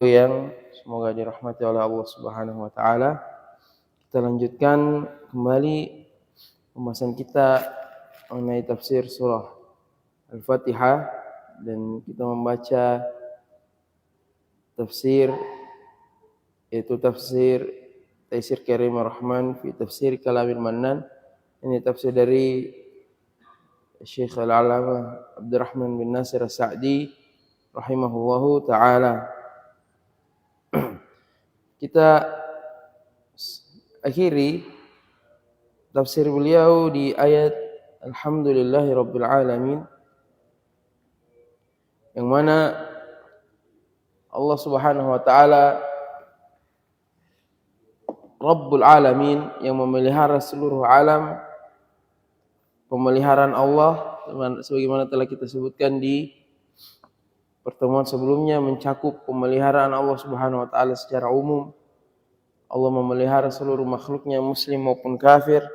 yang semoga dirahmati oleh Allah Subhanahu wa taala. Kita lanjutkan kembali pembahasan kita mengenai tafsir surah Al-Fatihah dan kita membaca tafsir yaitu tafsir Taisir Karim Ar-Rahman fi Tafsir Kalamil Mannan. Ini tafsir dari Syekh Al-Allamah Abdurrahman bin Nasir As-Sa'di rahimahullahu taala. Kita akhiri tafsir beliau di ayat Alhamdulillahi Rabbil Alamin, yang mana Allah Subhanahu wa taala Rabbul Alamin, yang memelihara seluruh alam. Pemeliharaan Allah sebagaimana telah kita sebutkan di pertemuan sebelumnya mencakup pemeliharaan Allah Subhanahu wa taala secara umum. Allah memelihara seluruh makhluknya, muslim maupun kafir.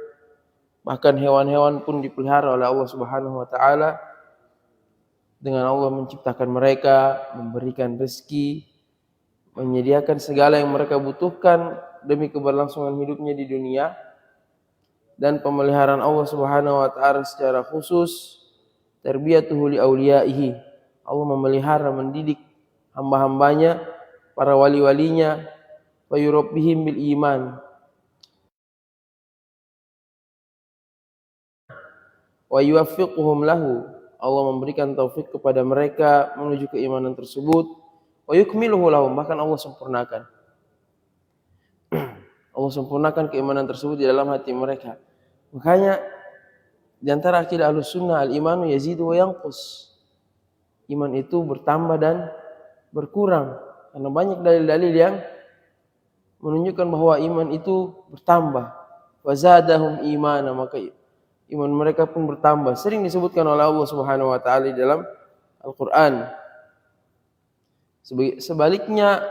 Bahkan hewan-hewan pun dipelihara oleh Allah Subhanahu wa taala. Dengan Allah menciptakan mereka, memberikan rezeki, menyediakan segala yang mereka butuhkan demi keberlangsungan hidupnya di dunia. Dan pemeliharaan Allah Subhanahu wa taala secara khusus tarbiyatuhu li auliyaihi. Allah memelihara, mendidik hamba-hambanya, para wali-walinya, wa yurabbihim bil iman wa yuwaffiquhum lahu. Allah memberikan taufik kepada mereka menuju keimanan tersebut. Wa yukmiluhu lahum, bahkan Allah sempurnakan. Allah sempurnakan keimanan tersebut di dalam hati mereka. Makanya di antara akidah Ahlussunnah, al-imanu yazidu wa yanqus. Iman itu bertambah dan berkurang. Karena banyak dalil-dalil yang menunjukkan bahwa iman itu bertambah. Wa zadahum imana, maka iman mereka pun bertambah. Sering disebutkan oleh Allah Subhanahu wa taala di dalam Al-Qur'an. Sebaliknya,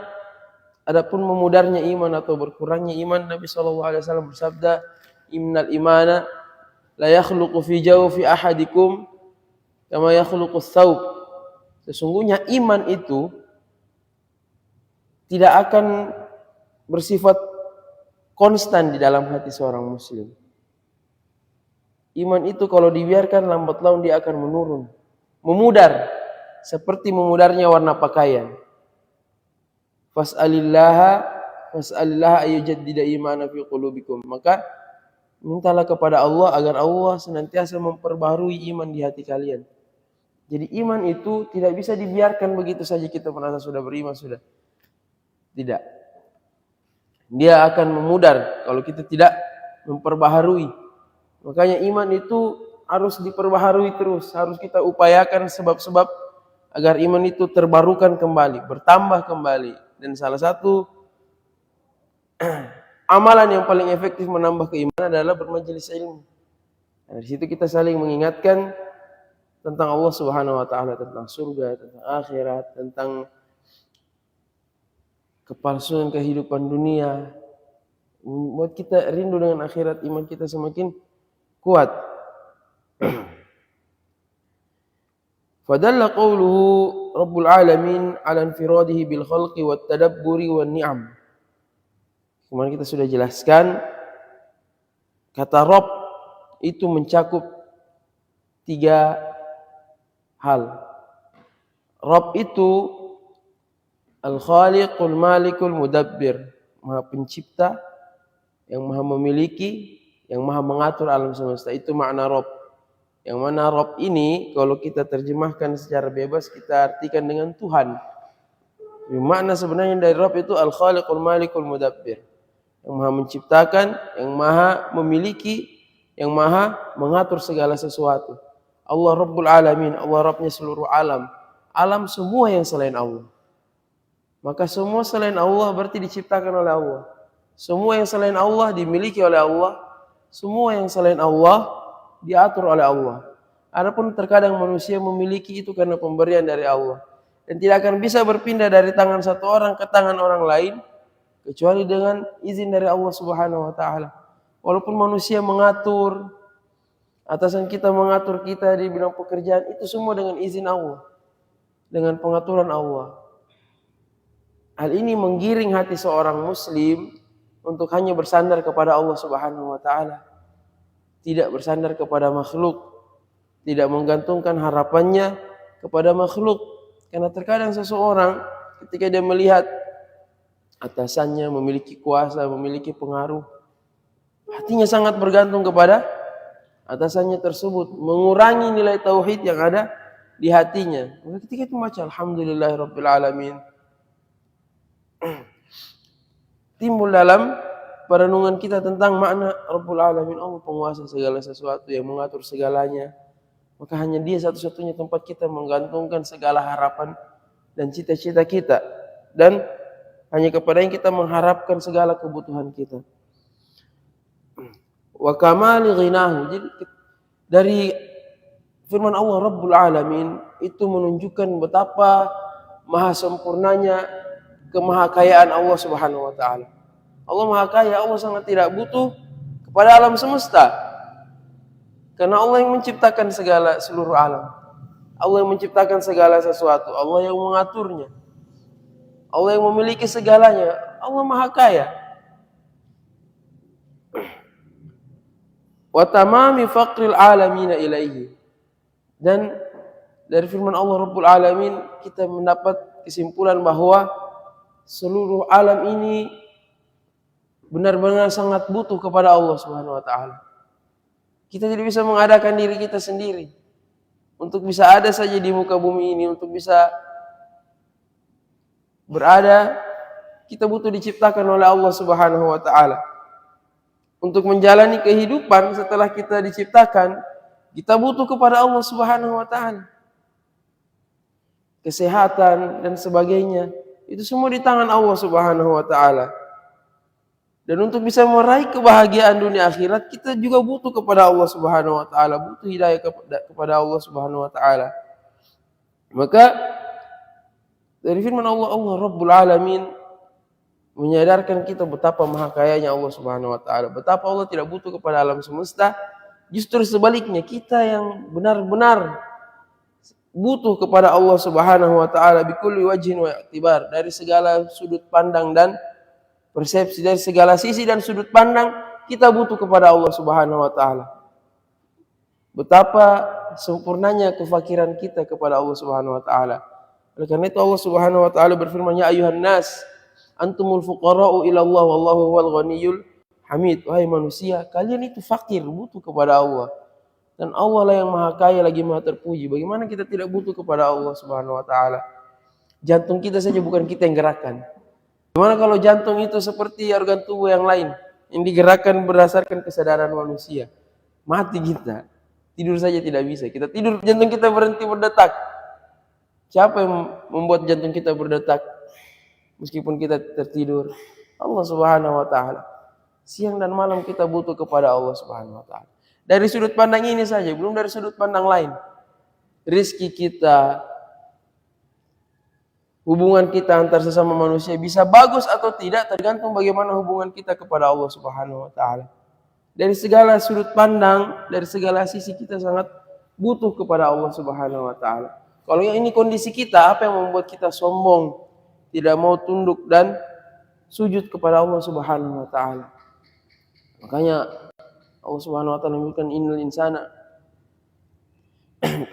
adapun memudarnya iman atau berkurangnya iman, Nabi sallallahu alaihi wasallam bersabda, "Innal imana la yakhluqu fi jawfi ahadikum kama yakhluqu ats-tsaub." Sesungguhnya iman itu tidak akan bersifat konstan di dalam hati seorang muslim. Iman itu kalau dibiarkan lambat laun dia akan menurun, memudar seperti memudarnya warna pakaian. Fas'alillaha ayyujaddida imana fi qulubikum. Maka mintalah kepada Allah agar Allah senantiasa memperbaharui iman di hati kalian. Jadi iman itu tidak bisa dibiarkan begitu saja kita merasa sudah beriman sudah. Tidak. Dia akan memudar kalau kita tidak memperbaharui. Makanya iman itu harus diperbaharui terus. Harus kita upayakan sebab-sebab agar iman itu terbarukan kembali, bertambah kembali. Dan salah satu amalan yang paling efektif menambah keimanan adalah bermajelis ilmu. Dari situ kita saling mengingatkan tentang Allah Subhanahu wa taala, tentang surga, tentang akhirat, tentang kepalsuan kehidupan dunia. Buat kita rindu dengan akhirat, iman kita semakin kuat. Fadalla qawluhu Rabbul Alamin ala infiradihi bil khalqi wat tadabburi wan ni'am. Kemarin kita sudah jelaskan kata Rabb itu mencakup 3 hal. Rabb itu Al-Khaliqul Malikul Mudabbir, Maha Pencipta, yang Maha memiliki, yang Maha mengatur alam semesta. Itu makna Rabb. Yang mana Rabb ini kalau kita terjemahkan secara bebas kita artikan dengan Tuhan. Makna sebenarnya dari Rabb itu Al-Khaliqul Malikul Mudabbir, yang Maha menciptakan, yang Maha memiliki, yang Maha mengatur segala sesuatu. Allah Rabbul Alamin, Allah Rabbnya seluruh alam. Alam semua yang selain Allah. Maka semua selain Allah berarti diciptakan oleh Allah. Semua yang selain Allah dimiliki oleh Allah. Semua yang selain Allah diatur oleh Allah. Adapun terkadang manusia memiliki itu karena pemberian dari Allah. Dan tidak akan bisa berpindah dari tangan satu orang ke tangan orang lain kecuali dengan izin dari Allah Subhanahu wa taala. Walaupun manusia mengatur, atasan kita mengatur kita di bidang pekerjaan, itu semua dengan izin Allah, dengan pengaturan Allah. Hal ini menggiring hati seorang muslim untuk hanya bersandar kepada Allah Subhanahu wa taala, tidak bersandar kepada makhluk, tidak menggantungkan harapannya kepada makhluk. Karena terkadang seseorang ketika dia melihat atasannya memiliki kuasa, memiliki pengaruh, hatinya sangat bergantung kepada atasannya tersebut, mengurangi nilai tauhid yang ada di hatinya. Maka ketika itu membaca alhamdulillahirabbil alamin, timbul dalam perenungan kita tentang makna Rabbul Alamin, Allah penguasa segala sesuatu yang mengatur segalanya. Maka hanya Dia satu-satunya tempat kita menggantungkan segala harapan dan cita-cita kita, dan hanya kepada yang kita mengharapkan segala kebutuhan kita. Wa kamali ghinahu. Jadi dari firman Allah Rabbul Alamin itu menunjukkan betapa maha sempurnanya kemahakayaan Allah Subhanahu wa taala. Allah Maha Kaya, Allah sangat tidak butuh kepada alam semesta. Karena Allah yang menciptakan seluruh alam. Allah yang menciptakan segala sesuatu, Allah yang mengaturnya. Allah yang memiliki segalanya, Allah Maha Kaya. Wa tamami faqril alamin ilaihi. Dan dari firman Allah Rabbul Alamin kita mendapat kesimpulan bahwa seluruh alam ini benar-benar sangat butuh kepada Allah Subhanahu wa taala. Kita tidak bisa mengadakan diri kita sendiri. Untuk bisa ada saja di muka bumi ini, untuk bisa berada, kita butuh diciptakan oleh Allah Subhanahu wa taala. Untuk menjalani kehidupan setelah kita diciptakan, kita butuh kepada Allah Subhanahu wa taala. Kesehatan dan sebagainya, itu semua di tangan Allah Subhanahu wa taala. Dan untuk bisa meraih kebahagiaan dunia akhirat, kita juga butuh kepada Allah Subhanahu wa taala, butuh hidayah kepada Allah Subhanahu wa taala. Maka dari firman Allah, Allah Rabbul Alamin menyadarkan kita betapa maha kayanya Allah Subhanahu wa taala, betapa Allah tidak butuh kepada alam semesta. Justru sebaliknya, kita yang benar-benar butuh kepada Allah Subhanahu wa taala bikulli wajhin wa i'tibar, dari segala sudut pandang dan persepsi, dari segala sisi dan sudut pandang kita butuh kepada Allah Subhanahu wa taala. Betapa sempurnanya kefakiran kita kepada Allah Subhanahu wa taala. Oleh karena itu Allah Subhanahu wa taala berfirman, ya ayuhan nas antumul fuqara'u ila Allah wallahu huwal ghaniyyul hamid. Wahai manusia, kalian itu fakir, butuh kepada Allah. Dan Allah lah yang maha kaya lagi maha terpuji. Bagaimana kita tidak butuh kepada Allah Subhanahu wa taala? Jantung kita saja bukan kita yang gerakkan. Gimana kalau jantung itu seperti organ tubuh yang lain yang digerakkan berdasarkan kesadaran manusia? Mati kita. Tidur saja tidak bisa. Kita tidur, jantung kita berhenti berdetak. Siapa yang membuat jantung kita berdetak meskipun kita tertidur? Allah Subhanahu wa taala. Siang dan malam kita butuh kepada Allah Subhanahu wa taala. Dari sudut pandang ini saja, belum dari sudut pandang lain. Rizki kita, hubungan kita antar sesama manusia bisa bagus atau tidak tergantung bagaimana hubungan kita kepada Allah Subhanahu wa taala. Dari segala sudut pandang, dari segala sisi kita sangat butuh kepada Allah Subhanahu wa taala. Kalau yang ini kondisi kita, apa yang membuat kita sombong, tidak mau tunduk dan sujud kepada Allah Subhanahu wa taala? Makanya Allah Subhanahu wa taala menyebutkan innal insana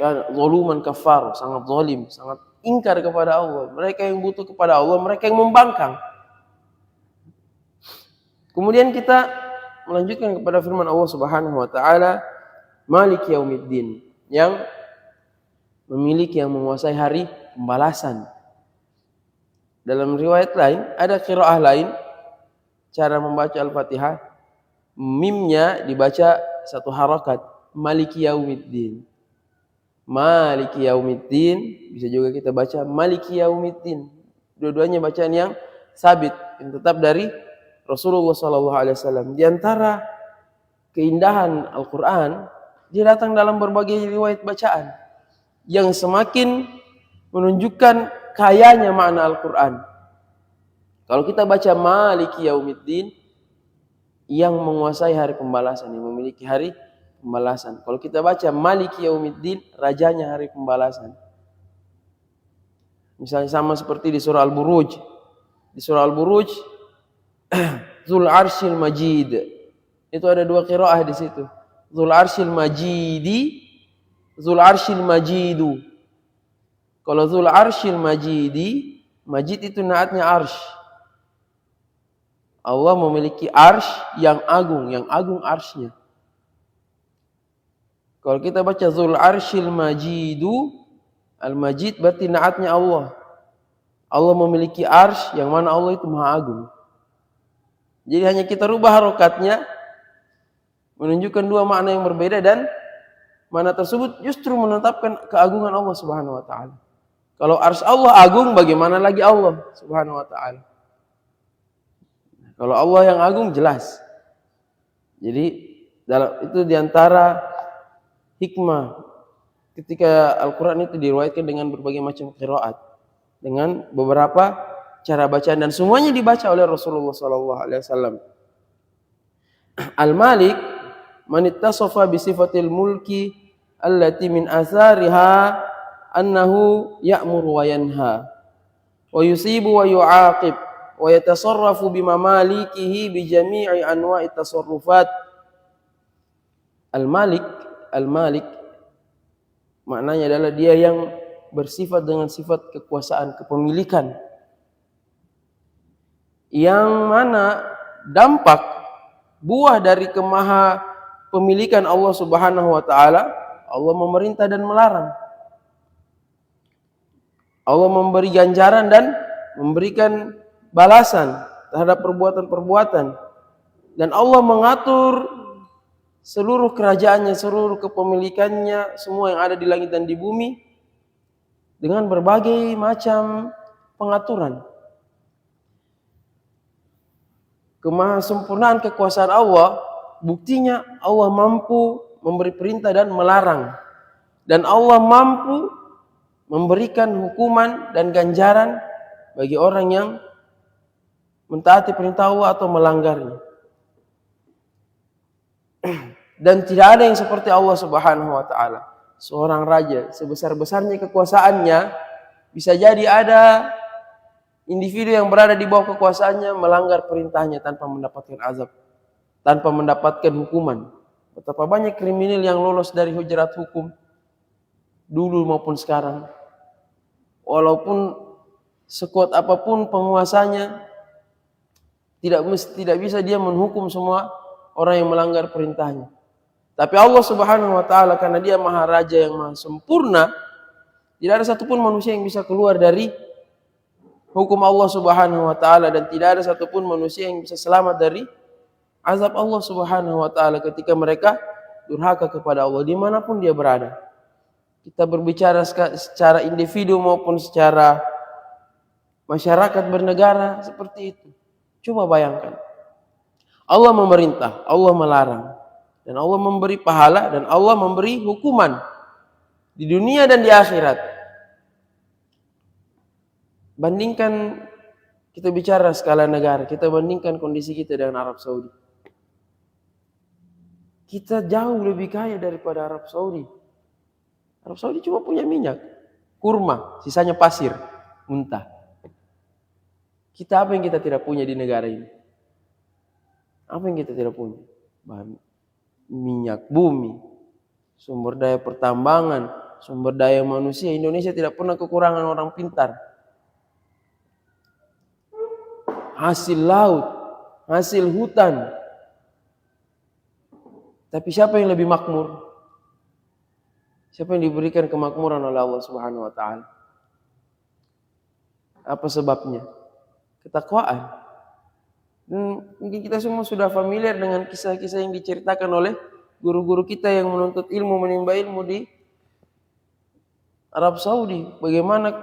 kan zaluman kafar, sangat zalim, sangat ingkar kepada Allah. Mereka yang butuh kepada Allah, mereka yang membangkang. Kemudian kita melanjutkan kepada firman Allah Subhanahu wa taala, Maliki yaumiddin, yang memiliki, yang menguasai hari pembalasan. Dalam riwayat lain, ada qiraah lain cara membaca Al-Fatihah, mimnya dibaca satu harakat, Maliki yaumiddin. Maliki yaumiddin, bisa juga kita baca Maliki yaumiddin. Dua-duanya bacaan yang sabit, yang tetap dari Rasulullah SAW. Di antara keindahan Al-Quran, dia datang dalam berbagai riwayat bacaan yang semakin menunjukkan kayanya makna Al-Quran. Kalau kita baca Maliki yaumiddin, yang menguasai hari pembalasan, yang memiliki hari pembalasan. Kalau kita baca Maliki yaumiddin, rajanya hari pembalasan. Misalnya sama seperti di surah Al-Buruj, Di surah Al-Buruj, Dzul Arsyil Majid. Itu ada dua qiraah di situ. Dzul Arsyil Majidi, Dzul Arsyil Majidu. Kalau Dzul Arsyil Majidi, Majid itu naatnya arsh. Allah memiliki arsh yang agung arshnya. Kalau kita baca Dzul Arsyil Majidu, Al-Majid berarti naatnya Allah. Allah memiliki arsh yang mana Allah itu maha agung. Jadi hanya kita rubah harokatnya, menunjukkan dua makna yang berbeda, dan makna tersebut justru menetapkan keagungan Allah Subhanahu wa taala. Kalau arsy Allah agung, bagaimana lagi Allah Subhanahu wa taala? Kalau Allah yang agung jelas. Jadi itu diantara hikmah ketika Al-Quran itu diriwayatkan dengan berbagai macam qiraat, dengan beberapa cara bacaan, dan semuanya dibaca oleh Rasulullah SAW. Al-Malik man ittasafa bi sifatil mulki allati min athariha annahu ya'muru wa yanha wa yusibu wa yu'aqib wa yatasarrafu bima malikihi bi jami'i anwa'i tasarrufat. Al-Malik maknanya adalah dia yang bersifat dengan sifat kekuasaan, kepemilikan, yang mana dampak buah dari kemaha pemilikan Allah Subhanahu wa taala, Allah memerintah dan melarang. Allah memberi ganjaran dan memberikan balasan terhadap perbuatan-perbuatan, dan Allah mengatur seluruh kerajaannya, seluruh kepemilikannya, semua yang ada di langit dan di bumi dengan berbagai macam pengaturan. Kemahasempurnaan kekuasaan Allah, buktinya Allah mampu memberi perintah dan melarang, dan Allah mampu memberikan hukuman dan ganjaran bagi orang yang mentaati perintah Allah atau melanggarnya. Dan tidak ada yang seperti Allah Subhanahu wa taala. Seorang raja sebesar-besarnya kekuasaannya, bisa jadi ada individu yang berada di bawah kekuasaannya melanggar perintahnya tanpa mendapatkan azab, tanpa mendapatkan hukuman. Betapa banyak kriminal yang lolos dari hujrat hukum dulu maupun sekarang. Walaupun sekuat apapun penguasanya, tidak bisa dia menghukum semua orang yang melanggar perintahnya. Tapi Allah Subhanahu wa taala, karena dia maha raja yang maha sempurna, tidak ada satupun manusia yang bisa keluar dari hukum Allah Subhanahu wa taala, dan tidak ada satupun manusia yang bisa selamat dari azab Allah Subhanahu wa taala ketika mereka durhaka kepada Allah dimanapun dia berada. Kita berbicara secara individu maupun secara masyarakat bernegara seperti itu. Coba bayangkan, Allah memerintah, Allah melarang, dan Allah memberi pahala, dan Allah memberi hukuman di dunia dan di akhirat. Bandingkan, kita bicara skala negara, kita bandingkan kondisi kita dengan Arab Saudi. Kita jauh lebih kaya daripada Arab Saudi. Arab Saudi cuma punya minyak, kurma, sisanya pasir, muntah. Kita apa yang kita tidak punya di negara ini? Apa yang kita tidak punya? Bahan minyak bumi, sumber daya pertambangan, sumber daya manusia. Indonesia tidak pernah kekurangan orang pintar. Hasil laut, hasil hutan. Tapi siapa yang lebih makmur? Siapa yang diberikan kemakmuran oleh Allah Subhanahu wa taala? Apa sebabnya? Ketakwaan. Mungkin kita semua sudah familiar dengan kisah-kisah yang diceritakan oleh guru-guru kita yang menuntut ilmu, menimba ilmu di Arab Saudi. Bagaimana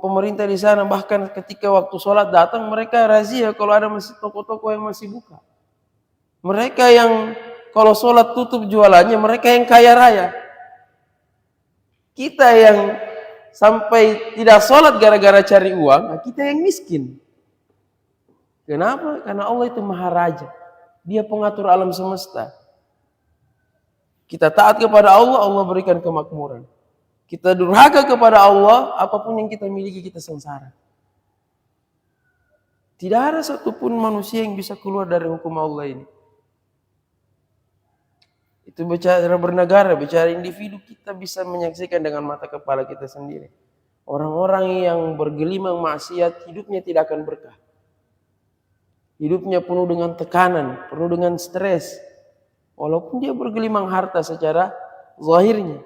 pemerintah di sana, bahkan ketika waktu sholat datang, mereka razia kalau ada masih toko-toko yang masih buka. Mereka yang kalau sholat tutup jualannya, mereka yang kaya raya. Kita yang sampai tidak sholat gara-gara cari uang, kita yang miskin. Kenapa? Karena Allah itu maha raja. Dia pengatur alam semesta. Kita taat kepada Allah, Allah berikan kemakmuran. Kita durhaka kepada Allah, apapun yang kita miliki kita sengsara. Tidak ada satupun manusia yang bisa keluar dari hukum Allah ini. Itu bicara bernegara, bicara individu, kita bisa menyaksikan dengan mata kepala kita sendiri. Orang-orang yang bergelimang maksiat, hidupnya tidak akan berkah. Hidupnya penuh dengan tekanan, penuh dengan stres. Walaupun dia bergelimang harta secara zahirnya.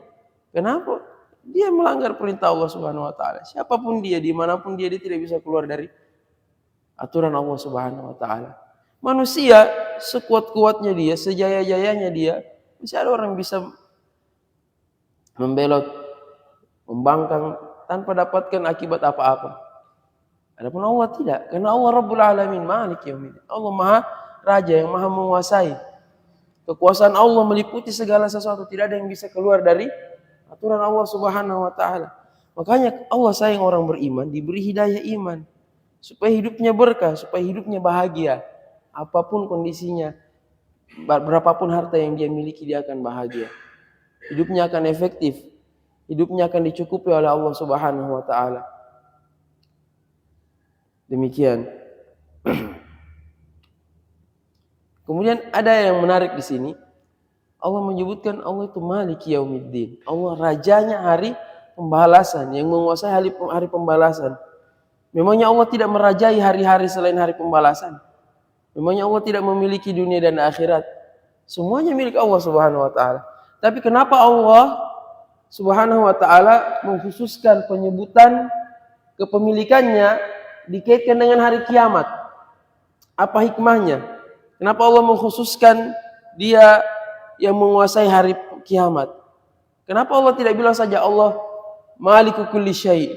Kenapa? Dia melanggar perintah Allah Subhanahu wa taala. Siapapun dia, dimanapun dia tidak bisa keluar dari aturan Allah Subhanahu wa taala. Manusia sekuat-kuatnya dia, sejaya-jayanya dia, bisa ada orang bisa membelot, membangkang tanpa dapatkan akibat apa-apa. Adapun Allah tidak, karena Allah Rabbul Alamin, Malik Yaumiddin. Allah Maha Raja yang Maha menguasai. Kekuasaan Allah meliputi segala sesuatu, tidak ada yang bisa keluar dari aturan Allah Subhanahu wa taala. Makanya Allah sayang orang beriman, diberi hidayah iman supaya hidupnya berkah, supaya hidupnya bahagia. Apapun kondisinya, berapapun harta yang dia miliki, dia akan bahagia. Hidupnya akan efektif. Hidupnya akan dicukupi oleh Allah Subhanahu wa taala. Demikian. Kemudian ada yang menarik di sini. Allah menyebutkan Allah itu Maliki Yaumiddin. Allah rajanya hari pembalasan, yang menguasai hari pembalasan. Memangnya Allah tidak merajai hari-hari selain hari pembalasan? Memangnya Allah tidak memiliki dunia dan akhirat? Semuanya milik Allah Subhanahu wa taala. Tapi kenapa Allah Subhanahu wa taala mengkhususkan penyebutan kepemilikannya dikaitkan dengan hari kiamat? Apa hikmahnya? Kenapa Allah mengkhususkan dia yang menguasai hari kiamat? Kenapa Allah tidak bilang saja Allah Maliku kulli syai',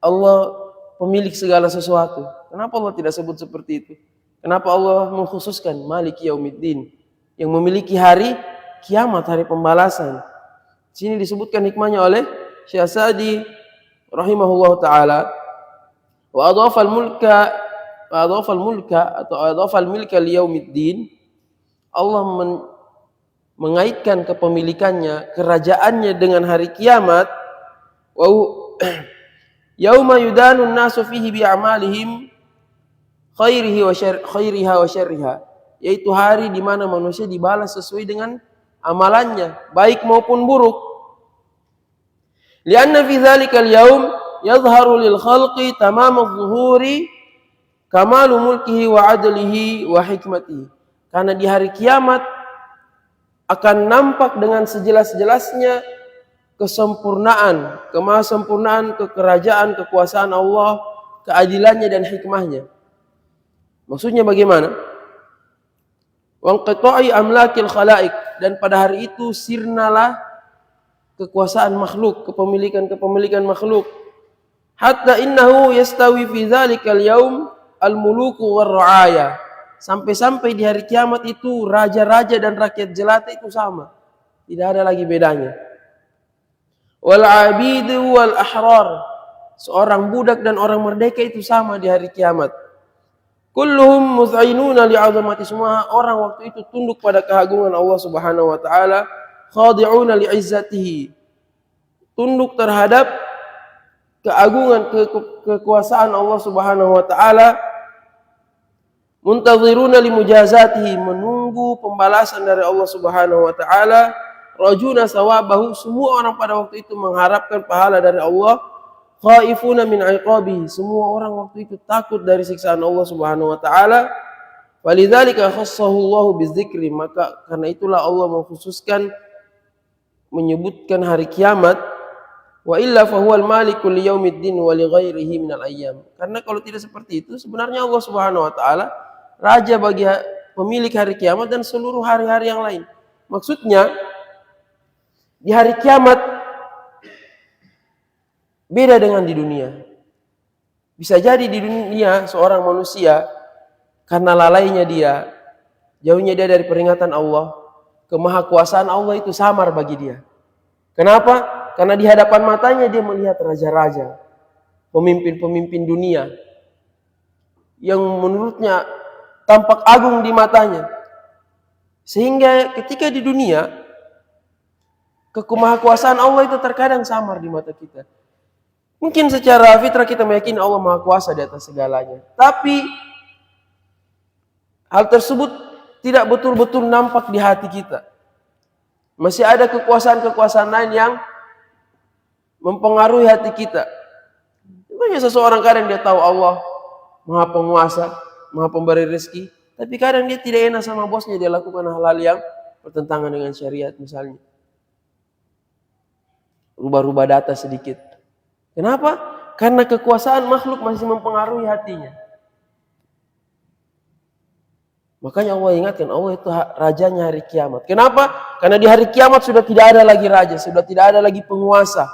Allah pemilik segala sesuatu? Kenapa Allah tidak sebut seperti itu? Kenapa Allah mengkhususkan Maliki Yaumiddin, yang memiliki hari kiamat, hari pembalasan? Di sini disebutkan hikmahnya oleh Syekh Sa'di rahimahullah taala. Wa adhafal mulka atau adhafal milka liyaumiddin. Allah mengaitkan kepemilikannya, kerajaannya dengan hari kiamat. Wa yauma yudanun nasu fihi bi'amalihim khairiha wa syarriha, yaitu hari di mana manusia dibalas sesuai dengan amalannya, baik maupun buruk. Lianna fi dzalikal yaum yadhharu lil khalqi tamamudz zuhuri kamalu mulkihi wa adlihi wa hikmatihi. Karena di hari kiamat akan nampak dengan sejelas-jelasnya kesempurnaan, kemahasempurnaan kekerajaan, kekuasaan Allah, keadilannya dan hikmahnya. Maksudnya bagaimana? Wanqita'i amlakil khalaik, dan pada hari itu sirnalah kekuasaan makhluk, kepemilikan makhluk. Hatta innahu yastawi fi dzalikal yaum al-muluku war-ra'aya. Sampai-sampai di hari kiamat itu raja-raja dan rakyat jelata itu sama. Tidak ada lagi bedanya. Wal 'abidu wal ahrar. Seorang budak dan orang merdeka itu sama di hari kiamat. Kulluhum muz'inuna li'azamati, semua orang waktu itu tunduk pada keagungan Allah Subhanahu wa taala, khadi'una li'izzatihi. Tunduk terhadap keagungan kekuasaan Allah Subhanahu wa taala, muntaziruna limujazatihi, menunggu pembalasan dari Allah Subhanahu wa taala, rajuna sawabahu, semua orang pada waktu itu mengharapkan pahala dari Allah, khaifuna min iqabihi, semua orang waktu itu takut dari siksaan Allah Subhanahu wa taala. Walidzalika khassahu Allah bidzikri, maka karena itulah Allah mengkhususkan menyebutkan hari kiamat. Wa illa fahuwal maliku liyaumiddin wa li ghairihi minal ayyam. Karena kalau tidak seperti itu, sebenarnya Allah Subhanahu wa taala raja bagi pemilik hari kiamat dan seluruh hari-hari yang lain. Maksudnya di hari kiamat beda dengan di dunia. Bisa jadi di dunia seorang manusia karena lalainya dia, jauhnya dia dari peringatan Allah, kemahakuasaan Allah itu samar bagi dia. Kenapa? Karena di hadapan matanya dia melihat raja-raja, pemimpin-pemimpin dunia yang menurutnya tampak agung di matanya. Sehingga ketika di dunia, kemahakuasaan Allah itu terkadang samar di mata kita. Mungkin secara fitrah kita meyakini Allah Maha Kuasa di atas segalanya. Tapi hal tersebut tidak betul-betul nampak di hati kita. Masih ada kekuasaan-kekuasaan lain yang mempengaruhi hati kita. Makanya seseorang kadang dia tahu Allah Maha Penguasa, Maha Pemberi rezeki, tapi kadang dia tidak enak sama bosnya, dia lakukan hal-hal yang bertentangan dengan syariat misalnya. Rubah-rubah data sedikit. Kenapa? Karena kekuasaan makhluk masih mempengaruhi hatinya. Makanya Allah ingatkan, Allah itu rajanya hari kiamat. Kenapa? Karena di hari kiamat sudah tidak ada lagi raja, sudah tidak ada lagi penguasa.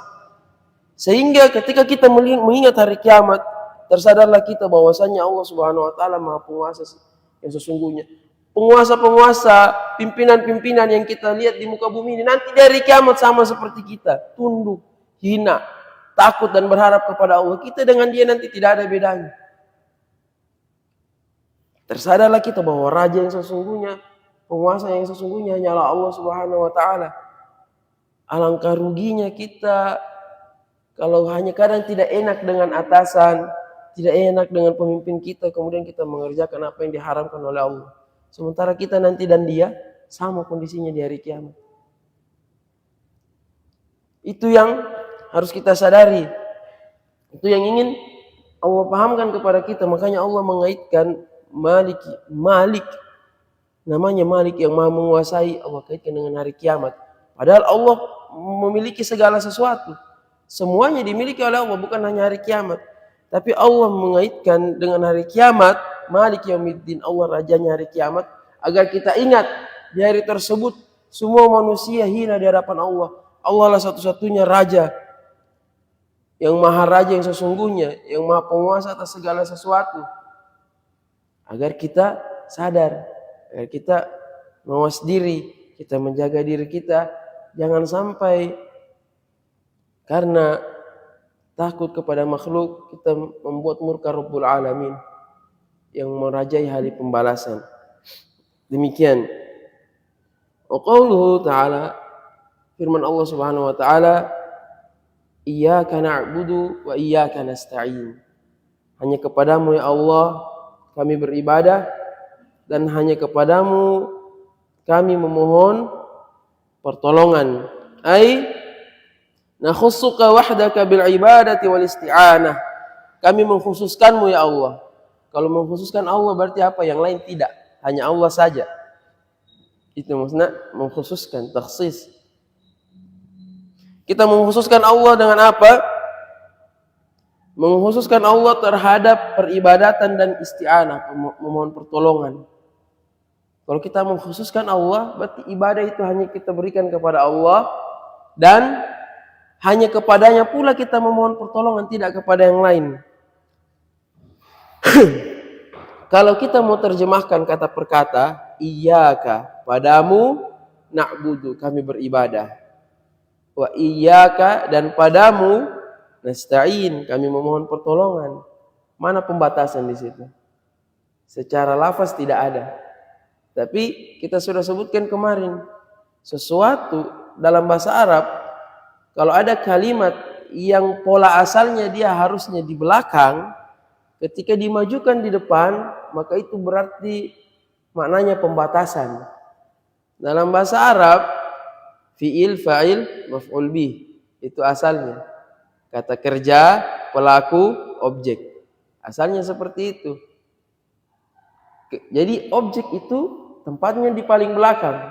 Sehingga ketika kita mengingat hari kiamat, tersadarlah kita bahwasanya Allah Subhanahu wa taala Maha Penguasa yang sesungguhnya. Penguasa-penguasa, pimpinan-pimpinan yang kita lihat di muka bumi ini nanti dari kiamat sama seperti kita, tunduk, hina, takut dan berharap kepada Allah. Kita dengan dia nanti tidak ada bedanya. Tersadarlah kita bahwa raja yang sesungguhnya, penguasa yang sesungguhnya hanyalah Allah Subhanahu wa taala. Alangkah ruginya kita kalau hanya kadang tidak enak dengan atasan, tidak enak dengan pemimpin kita, kemudian kita mengerjakan apa yang diharamkan oleh Allah. Sementara kita nanti dan dia sama kondisinya di hari kiamat. Itu yang harus kita sadari. Itu yang ingin Allah pahamkan kepada kita. Makanya Allah mengaitkan Malik. Namanya Malik yang Maha menguasai. Allah kaitkan dengan hari kiamat. Padahal Allah memiliki segala sesuatu. Semuanya dimiliki oleh Allah, bukan hanya hari kiamat. Tapi Allah mengaitkan dengan hari kiamat, Malik Yaumiddin, Allah rajanya hari kiamat, agar kita ingat di hari tersebut semua manusia hina di hadapan Allah. Allah lah satu-satunya raja, yang maha raja yang sesungguhnya, yang maha penguasa atas segala sesuatu. Agar kita sadar, agar kita mawas diri, kita menjaga diri kita, jangan sampai karena takut kepada makhluk, kita membuat murka Rabbul Alamin yang merajai hari pembalasan. Demikian. Wa qauluhu ta'ala, firman Allah Subhanahu wa taala, iyyaka na'budu wa iyyaka nasta'in. Hanya kepadamu ya Allah kami beribadah, dan hanya kepadamu kami memohon pertolongan. Nakhussuka wahdaka bil ibadati wal isti'anah. Kami mengkhususkanmu ya Allah. Kalau mengkhususkan Allah berarti apa? Yang lain tidak. Hanya Allah saja. Itu maksudnya mengkhususkan, takhsis. Kita mengkhususkan Allah dengan apa? Mengkhususkan Allah terhadap peribadatan dan isti'anah, memohon pertolongan. Kalau kita mengkhususkan Allah, berarti ibadah itu hanya kita berikan kepada Allah, dan hanya kepadanya pula kita memohon pertolongan, tidak kepada yang lain. Kalau kita mau terjemahkan kata per kata, iyyaka, padamu, na'budu, kami beribadah. Wa iyyaka, dan padamu, nasta'in, kami memohon pertolongan. Mana pembatasan di situ? Secara lafaz tidak ada. Tapi kita sudah sebutkan kemarin, sesuatu dalam bahasa Arab, kalau ada kalimat yang pola asalnya dia harusnya di belakang, ketika dimajukan di depan, maka itu berarti maknanya pembatasan. Dalam bahasa Arab, fi'il, fa'il, maf'ul bih, itu asalnya. Kata kerja, pelaku, objek. Asalnya seperti itu. Jadi objek itu tempatnya di paling belakang.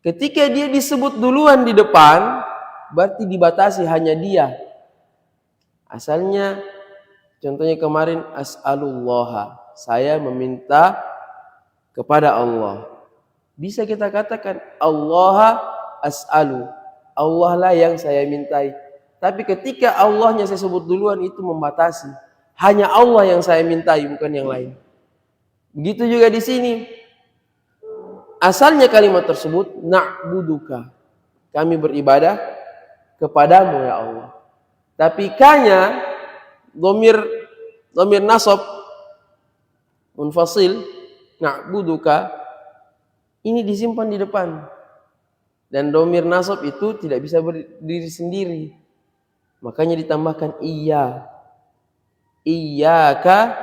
Ketika dia disebut duluan di depan, berarti dibatasi hanya dia. Asalnya, contohnya kemarin, as'alullaha, saya meminta kepada Allah. Bisa kita katakan, Allaha as'alu, Allah lah yang saya mintai. Tapi ketika Allahnya saya sebut duluan, itu membatasi. Hanya Allah yang saya mintai, bukan yang lain. Begitu juga di sini. Asalnya kalimat tersebut, na'buduka, kami beribadah kepadamu ya Allah. Tapi kanya dhamir nasab munfasil, na'buduka, ini disimpan di depan. Dan dhamir nasab itu tidak bisa berdiri sendiri. Makanya ditambahkan iya. Iyyaka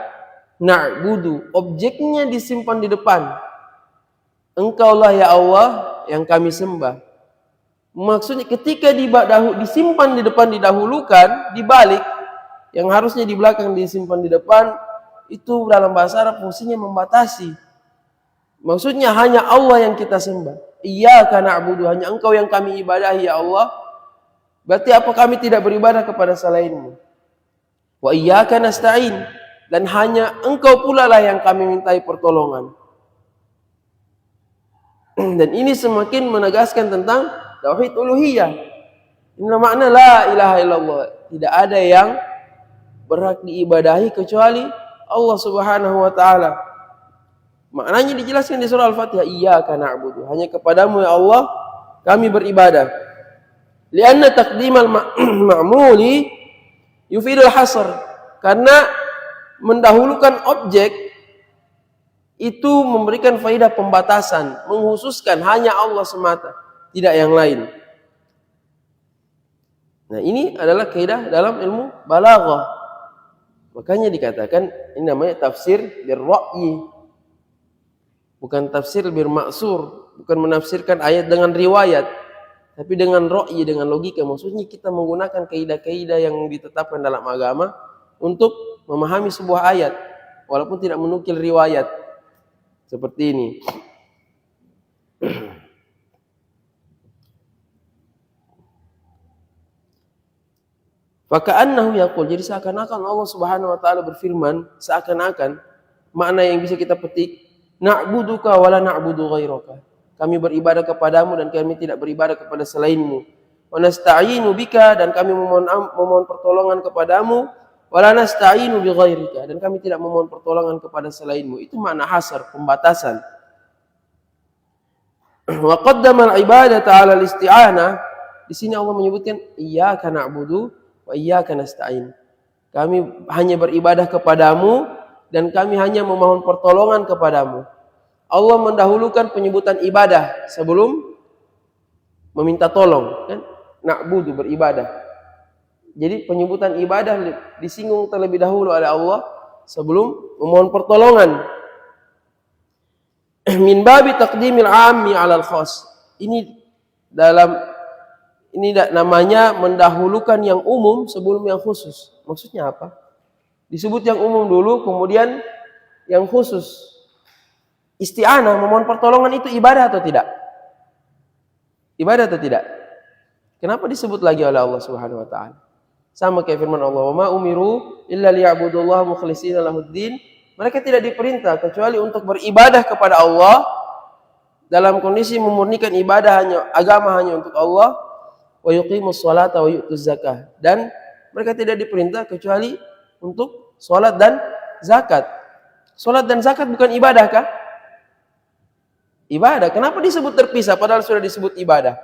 na'budu, objeknya disimpan di depan. Engkaulah ya Allah yang kami sembah. Maksudnya ketika disimpan di depan didahulukan, dibalik, yang harusnya di belakang disimpan di depan, itu dalam bahasa Arab fungsinya membatasi. Maksudnya hanya Allah yang kita sembah. Iyyaka na'budu, hanya Engkau yang kami ibadahi ya Allah. Berarti apa, kami tidak beribadah kepada selain-Mu. Wa iyyaka nasta'in, dan hanya Engkau pula lah yang kami mintai pertolongan. Dan ini semakin menegaskan tentang tauhid uluhiyah. Ini makna la ilaha illallah. Tidak ada yang berhak diibadahi kecuali Allah Subhanahu wa taala. Maknanya dijelaskan di surah Al-Fatihah, iyyaka na'budu, hanya kepadamu ya Allah kami beribadah. Lianna taqdimal ma'muli yufidul hasr, karena mendahulukan objek itu memberikan faedah pembatasan, menghususkan hanya Allah semata, tidak yang lain. Nah, ini adalah kaidah dalam ilmu balaghah. Makanya dikatakan ini namanya tafsir bir-ra'yi. Bukan tafsir bir-ma'sur, bukan menafsirkan ayat dengan riwayat, tapi dengan ra'yi, dengan logika. Maksudnya kita menggunakan kaidah-kaidah yang ditetapkan dalam agama untuk memahami sebuah ayat walaupun tidak menukil riwayat. Seperti ini. Faka'annahu yaqul, jadi seakan-akan Allah Subhanahu wa taala berfirman, seakan-akan makna yang bisa kita petik, na'buduka wa la na'budu ghairaka. Kami beribadah kepadamu dan kami tidak beribadah kepada selainmu. Wa nasta'inu bika, dan kami memohon pertolongan kepadamu, wa la nasta'inu bi ghairika, dan kami tidak memohon pertolongan kepada selainmu. Itu makna hasar, pembatasan. Wa qaddama al-ibadata 'ala al-isti'anah. Di sini Allah menyebutkan iyyaka na'budu wa iyyaka nasta'in. Kami hanya beribadah kepadamu dan kami hanya memohon pertolongan kepadamu. Allah mendahulukan penyebutan ibadah sebelum meminta tolong, kan? Na'budu, beribadah. Jadi penyebutan ibadah disinggung terlebih dahulu oleh Allah sebelum memohon pertolongan. Min babi taqdimil 'ammi 'alal khas. Ini namanya mendahulukan yang umum sebelum yang khusus. Maksudnya apa? Disebut yang umum dulu, kemudian yang khusus. Isti'anah, memohon pertolongan itu ibadah atau tidak? Ibadah atau tidak? Kenapa disebut lagi oleh Allah Subhanahu wa taala? Sama kayak firman Allah, "Wa ma umiru illa liya'budullaha mukhlishina lahuddin." Mereka tidak diperintah kecuali untuk beribadah kepada Allah dalam kondisi memurnikan ibadah agama hanya untuk Allah, wa yuqimus sholata wa yu'tuz zakah. Dan mereka tidak diperintah kecuali untuk salat dan zakat. Salat dan zakat bukan ibadah kah? Ibadah. Kenapa disebut terpisah padahal sudah disebut ibadah?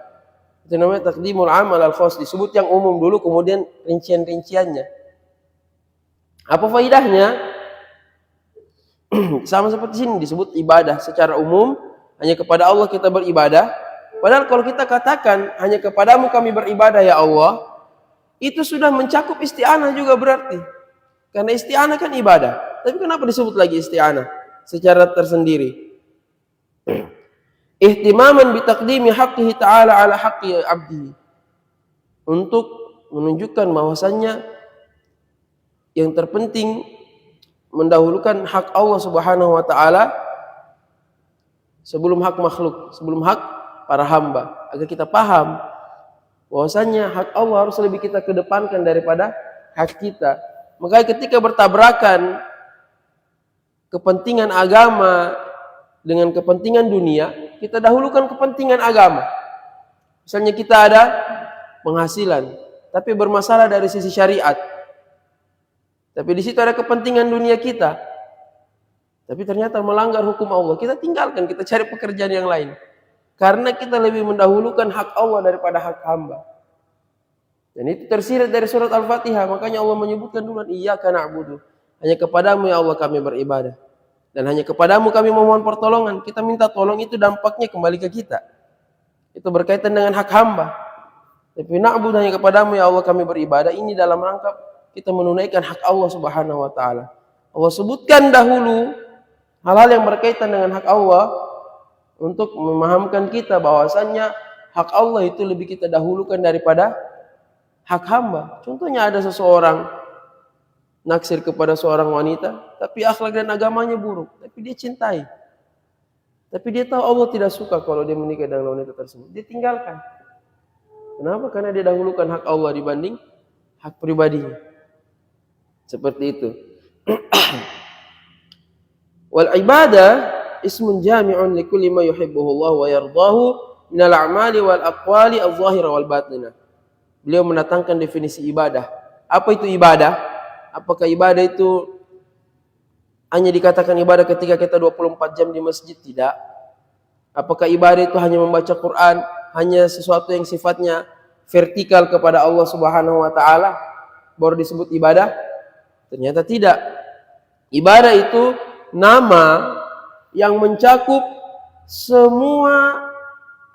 Itu namanya taqdimul 'am 'alal khas, disebut yang umum dulu kemudian rincian-rinciannya. Apa faedahnya? Sama seperti sini disebut ibadah secara umum, hanya kepada Allah kita beribadah. Padahal kalau kita katakan hanya kepadamu kami beribadah ya Allah, itu sudah mencakup isti'anah juga berarti. Karena isti'anah kan ibadah. Tapi kenapa disebut lagi isti'anah secara tersendiri? Ihtimaman bi taqdimi haqqihi ta'ala ala haqqi 'abdihi. Untuk menunjukkan bahwasannya yang terpenting mendahulukan hak Allah Subhanahu wa taala sebelum hak makhluk, sebelum hak para hamba, agar kita paham bahwasannya hak Allah harus lebih kita kedepankan daripada hak kita. Makanya ketika bertabrakan kepentingan agama dengan kepentingan dunia, kita dahulukan kepentingan agama. Misalnya kita ada penghasilan, tapi bermasalah dari sisi syariat. Tapi di situ ada kepentingan dunia kita. Tapi ternyata melanggar hukum Allah, kita tinggalkan, kita cari pekerjaan yang lain. Karena kita lebih mendahulukan hak Allah daripada hak hamba. Dan itu tersirat dari surat Al-Fatihah. Makanya Allah menyebutkan duluan, iyyaka na'budu. Hanya kepadamu ya Allah kami beribadah. Dan hanya kepadamu kami memohon pertolongan. Kita minta tolong itu dampaknya kembali ke kita. Itu berkaitan dengan hak hamba. Tapi na'budu, hanya kepadamu ya Allah kami beribadah. Ini dalam rangka kita menunaikan hak Allah Subhanahu wa taala. Allah sebutkan dahulu hal-hal yang berkaitan dengan hak Allah untuk memahamkan kita bahwasannya hak Allah itu lebih kita dahulukan daripada hak hamba. Contohnya ada seseorang naksir kepada seorang wanita, tapi akhlak dan agamanya buruk, tapi dia cintai. Tapi dia tahu Allah tidak suka kalau dia menikah dengan wanita tersebut. Dia tinggalkan. Kenapa? Karena dia dahulukan hak Allah dibanding hak pribadinya. Seperti itu. Wal ibadah ismun jami'un likulli ma yuhibbuhu Allah wa yardahu minal a'mali wal aqwali adh-dhahira wal batinah. Beliau mendatangkan definisi ibadah. Apa itu ibadah? Apakah ibadah itu hanya dikatakan ibadah ketika kita 24 jam di masjid? Tidak. Apakah ibadah itu hanya membaca Quran, hanya sesuatu yang sifatnya vertikal kepada Allah Subhanahu wa taala baru disebut ibadah? Ternyata tidak. Ibadah itu nama yang mencakup semua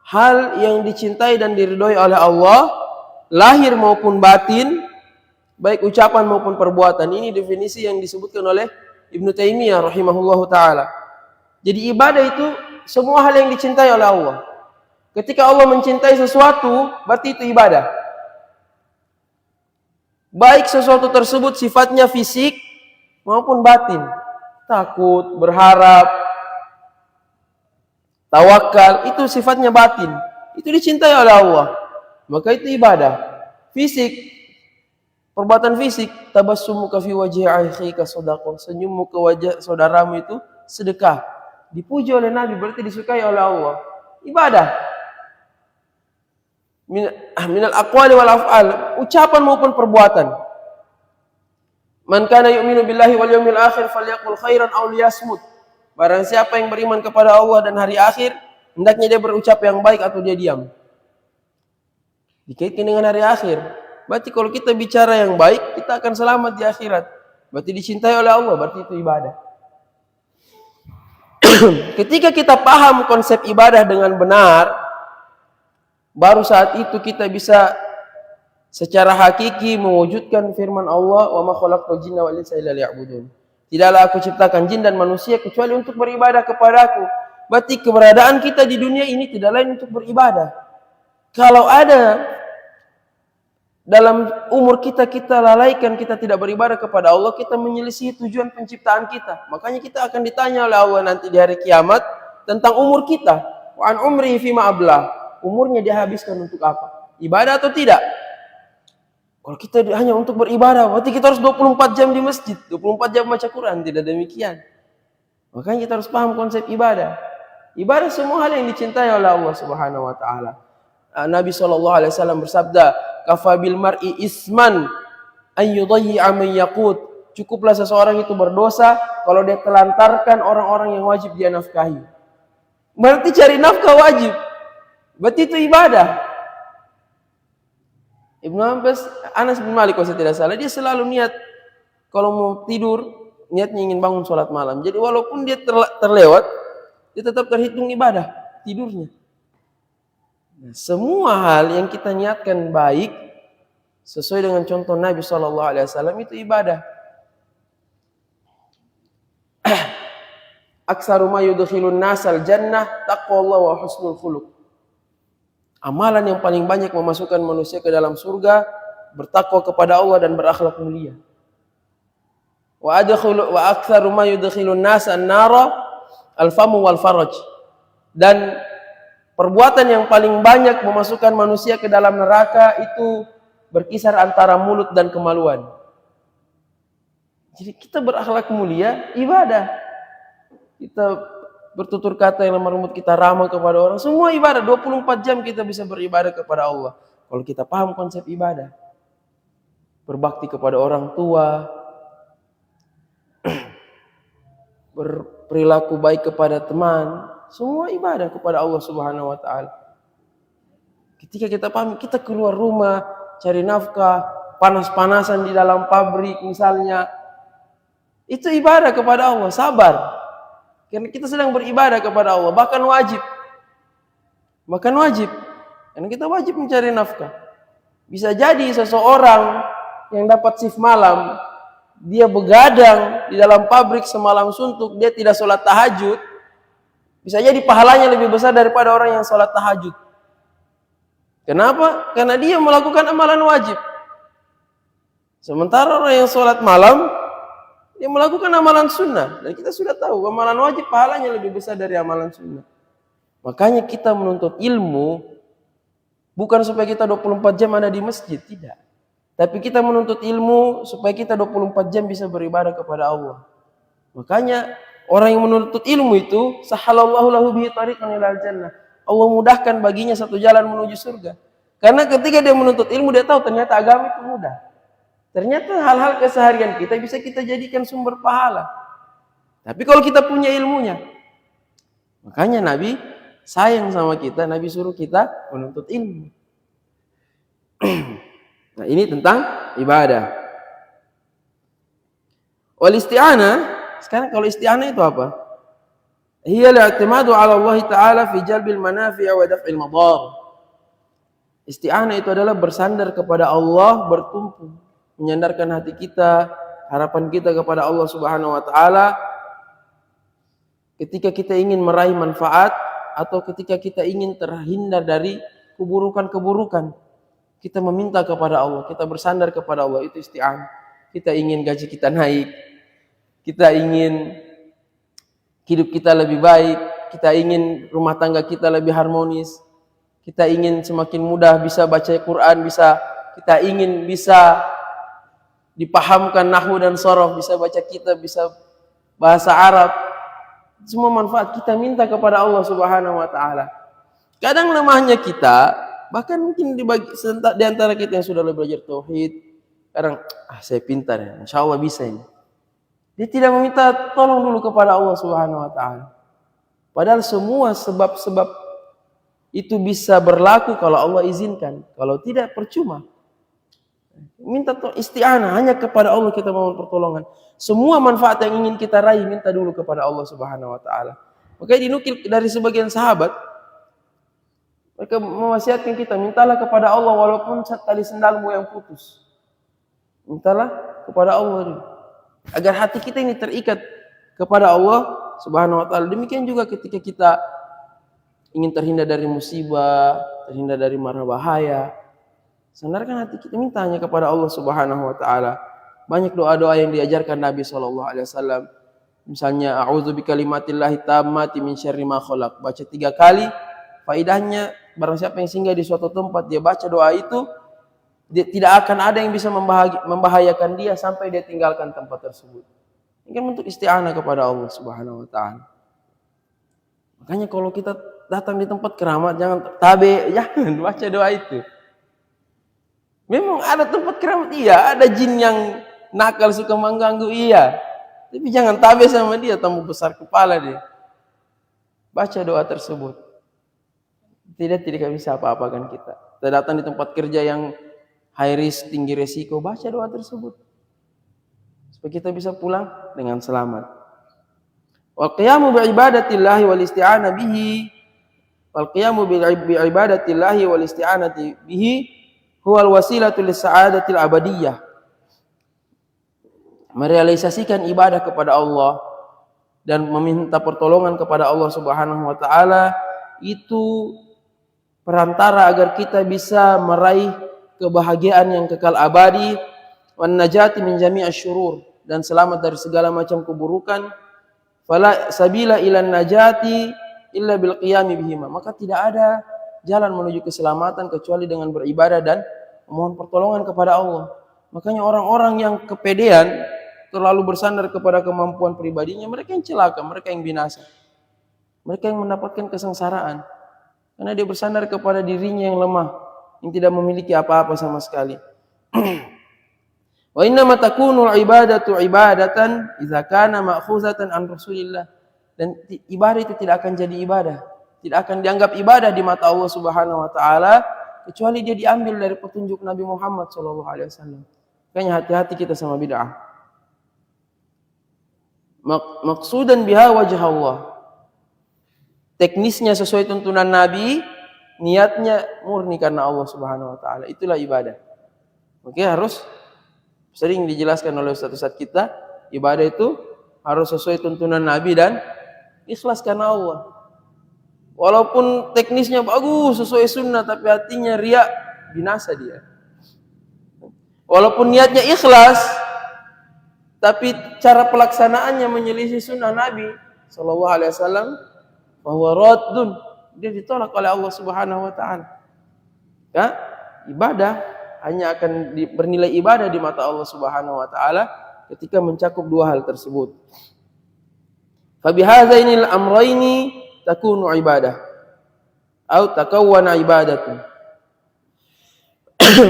hal yang dicintai dan diridhoi oleh Allah, lahir maupun batin, baik ucapan maupun perbuatan. Ini definisi yang disebutkan oleh Ibnu Taimiyah rahimahullahu taala. Jadi ibadah itu semua hal yang dicintai oleh Allah. Ketika Allah mencintai sesuatu, berarti itu ibadah. Baik sesuatu tersebut sifatnya fisik maupun batin. Takut, berharap, tawakal, itu sifatnya batin. Itu dicintai oleh Allah. Maka itu ibadah. Fisik, perbuatan fisik, tabassumuka fi wajhi akhika shadaqah. Senyummu ke wajah saudaramu itu sedekah. Dipuji oleh Nabi berarti disukai oleh Allah. Ibadah. Minal aqwali wal af'al, ucapan maupun perbuatan. Man kana yu'minu billahi wal yawmil akhir falyaqul khairan aw liyasmut. Barang siapa yang beriman kepada Allah dan hari akhir, hendaknya dia berucap yang baik atau dia diam. Dikaitkan dengan hari akhir. Berarti kalau kita bicara yang baik, kita akan selamat di akhirat. Berarti dicintai oleh Allah, berarti itu ibadah. Ketika kita paham konsep ibadah dengan benar, baru saat itu kita bisa secara hakiki mewujudkan firman Allah, "Wa ma khalaqtul jinna wal insa illa liya'budun." Tidaklah aku ciptakan jin dan manusia kecuali untuk beribadah kepadaku. Berarti keberadaan kita di dunia ini tidak lain untuk beribadah. Kalau ada dalam umur kita lalaikan, kita tidak beribadah kepada Allah, kita menyelisihi tujuan penciptaan kita. Makanya kita akan ditanya oleh Allah nanti di hari kiamat tentang umur kita. Wa an umri fima ablah. Umurnya dihabiskan untuk apa? Ibadah atau tidak? Kalau kita hanya untuk beribadah, berarti kita harus 24 jam di masjid, 24 jam baca Quran. Tidak demikian. Makanya kita harus paham konsep ibadah. Ibadah semua hal yang dicintai oleh Allah Subhanahu wa taala. Nabi SAW bersabda, "Kafa bil mar'i isman an yudayyi'a man yaqut." Cukuplah seseorang itu berdosa kalau dia telantarkan orang-orang yang wajib dia nafkahi. Berarti cari nafkah wajib. Berarti itu ibadah. Anas bin Malik kalau saya tidak salah, dia selalu niat kalau mau tidur, niatnya ingin bangun sholat malam. Jadi walaupun dia terlewat, dia tetap terhitung ibadah tidurnya. Nah, semua hal yang kita niatkan baik sesuai dengan contoh Nabi SAW itu ibadah. Aksaru ma yudkhilun nasal jannah taqwallah wa husnul khuluq. Amalan yang paling banyak memasukkan manusia ke dalam surga, bertakwa kepada Allah dan berakhlak mulia. Wa aktsaru ma yudkhilun nasa an-nara al-famu wal faraj. Dan perbuatan yang paling banyak memasukkan manusia ke dalam neraka itu berkisar antara mulut dan kemaluan. Jadi kita berakhlak mulia, ibadah. Kita bertutur kata yang lemah lembut, kita ramah kepada orang, semua ibadah. 24 jam kita bisa beribadah kepada Allah kalau kita paham konsep ibadah. Berbakti kepada orang tua, berperilaku baik kepada teman, semua ibadah kepada Allah Subhanahu wa taala. Ketika kita paham, kita keluar rumah cari nafkah, panas-panasan di dalam pabrik misalnya, itu ibadah kepada Allah, sabar. Karena kita sedang beribadah kepada Allah, bahkan wajib. Karena kita wajib mencari nafkah. Bisa jadi seseorang yang dapat shift malam, dia begadang di dalam pabrik semalam suntuk, dia tidak sholat tahajud, bisa jadi pahalanya lebih besar daripada orang yang sholat tahajud. Kenapa? Karena dia melakukan amalan wajib. Sementara orang yang sholat malam, dia melakukan amalan sunnah. Dan kita sudah tahu, amalan wajib pahalanya lebih besar dari amalan sunnah. Makanya kita menuntut ilmu, bukan supaya kita 24 jam ada di masjid, tidak. Tapi kita menuntut ilmu supaya kita 24 jam bisa beribadah kepada Allah. Makanya orang yang menuntut ilmu itu, sahalallahu lahu bihi tariqan ilal jannah. Allah mudahkan baginya satu jalan menuju surga. Karena ketika dia menuntut ilmu, dia tahu ternyata agama itu mudah. Ternyata hal-hal keseharian kita bisa kita jadikan sumber pahala. Tapi kalau kita punya ilmunya, makanya Nabi sayang sama kita, Nabi suruh kita menuntut ilmu. Nah, ini tentang ibadah. Wal isti'anah, sekarang kalau isti'anah itu apa? Hiya al-i'timadu 'ala Allah Ta'ala fi jalbil manafi' wa daf'il madar. Isti'anah itu adalah bersandar kepada Allah, bertumpu, menyandarkan hati kita, harapan kita kepada Allah Subhanahu wa taala ketika kita ingin meraih manfaat atau ketika kita ingin terhindar dari keburukan-keburukan. Kita meminta kepada Allah, kita bersandar kepada Allah, itu isti'anah. Kita ingin gaji kita naik, kita ingin hidup kita lebih baik, kita ingin rumah tangga kita lebih harmonis, kita ingin semakin mudah bisa baca Quran, kita ingin bisa dipahamkan nahwu dan sorof, bisa baca kitab, bisa bahasa Arab. Semua manfaat kita minta kepada Allah Subhanahu wa taala. Kadang lemahnya kita, bahkan mungkin di antara kita yang sudah belajar tauhid, kadang saya pintar ya, insyaallah bisa ini. Dia tidak meminta tolong dulu kepada Allah Subhanahu wa taala. Padahal semua sebab-sebab itu bisa berlaku kalau Allah izinkan. Kalau tidak, percuma. Minta isti'anah, hanya kepada Allah kita mohon pertolongan. Semua manfaat yang ingin kita raih, minta dulu kepada Allah Subhanahu wa taala. Makanya dinukil dari sebagian sahabat, mereka mewasiatkan kita, mintalah kepada Allah walaupun tali sendalmu yang putus. Mintalah kepada Allah dulu, agar hati kita ini terikat kepada Allah Subhanahu wa taala. Demikian juga ketika kita ingin terhindar dari musibah, terhindar dari mara bahaya, sandarkan hati kita, minta hanya kepada Allah Subhanahu wa taala. Banyak doa-doa yang diajarkan Nabi sallallahu alaihi wasallam. Misalnya a'udzu bikalimatillahi tammati min syarri ma khalaq. Baca 3 kali. Faidahnya, barang siapa yang singgah di suatu tempat, dia baca doa itu, tidak akan ada yang bisa membahayakan dia sampai dia tinggalkan tempat tersebut. Ini kan untuk isti'anah kepada Allah Subhanahu wa taala. Makanya kalau kita datang di tempat keramat, jangan baca doa itu. Memang ada tempat keramat, iya, ada jin yang nakal suka mengganggu, iya. Tapi jangan tabe sama dia, tambah besar kepala dia. Baca doa tersebut. Tidak bisa apa-apakan kita. Kita datang di tempat kerja yang high risk, tinggi resiko, baca doa tersebut supaya kita bisa pulang dengan selamat. Wal qiyamu bi ibadatillahi wal isti'anah bihi. Wal qiyamu bi ibadatillahi wal isti'anati bihi huwal wasilatul sa'adatil abadiyah. Merealisasikan ibadah kepada Allah dan meminta pertolongan kepada Allah Subhanahu wa taala itu perantara agar kita bisa meraih kebahagiaan yang kekal abadi, wan najati min jami'asy syurur, dan selamat dari segala macam keburukan. Fala sabila ilan najati illa bil qiyami bihima. Maka tidak ada jalan menuju keselamatan kecuali dengan beribadah dan memohon pertolongan kepada Allah. Makanya orang-orang yang kepedean, terlalu bersandar kepada kemampuan pribadinya, mereka yang celaka, mereka yang binasa. Mereka yang mendapatkan kesengsaraan. Karena dia bersandar kepada dirinya yang lemah, yang tidak memiliki apa-apa sama sekali. Wa inna ma takunul ibadatu ibadatan idza kana ma'khuzatan an Rasulillah. Dan ibadah itu tidak akan jadi ibadah, tidak akan dianggap ibadah di mata Allah Subhanahu wa taala kecuali dia diambil dari petunjuk Nabi Muhammad sallallahu alaihi wasallam. Makanya hati-hati kita sama bid'ah. Maqsudan biha wajh Allah. Teknisnya sesuai tuntunan Nabi, niatnya murni karena Allah Subhanahu wa taala. Itulah ibadah. Oke, harus Sering dijelaskan oleh ustaz-ustaz kita, ibadah itu harus sesuai tuntunan Nabi dan ikhlas karena Allah. Walaupun teknisnya bagus sesuai sunnah, tapi hatinya riya, binasa dia. Walaupun niatnya ikhlas, tapi cara pelaksanaannya menyelisih sunnah Nabi Sallallahu Alaihi Wasallam, bahwa raddun, dia ditolak oleh Allah Subhanahu Wa Taala. Ya, ibadah hanya akan bernilai ibadah di mata Allah Subhanahu Wa Taala ketika mencakup dua hal tersebut. Fabihadzainil amrayni takunu ibadah, atau takawwana ibadatun.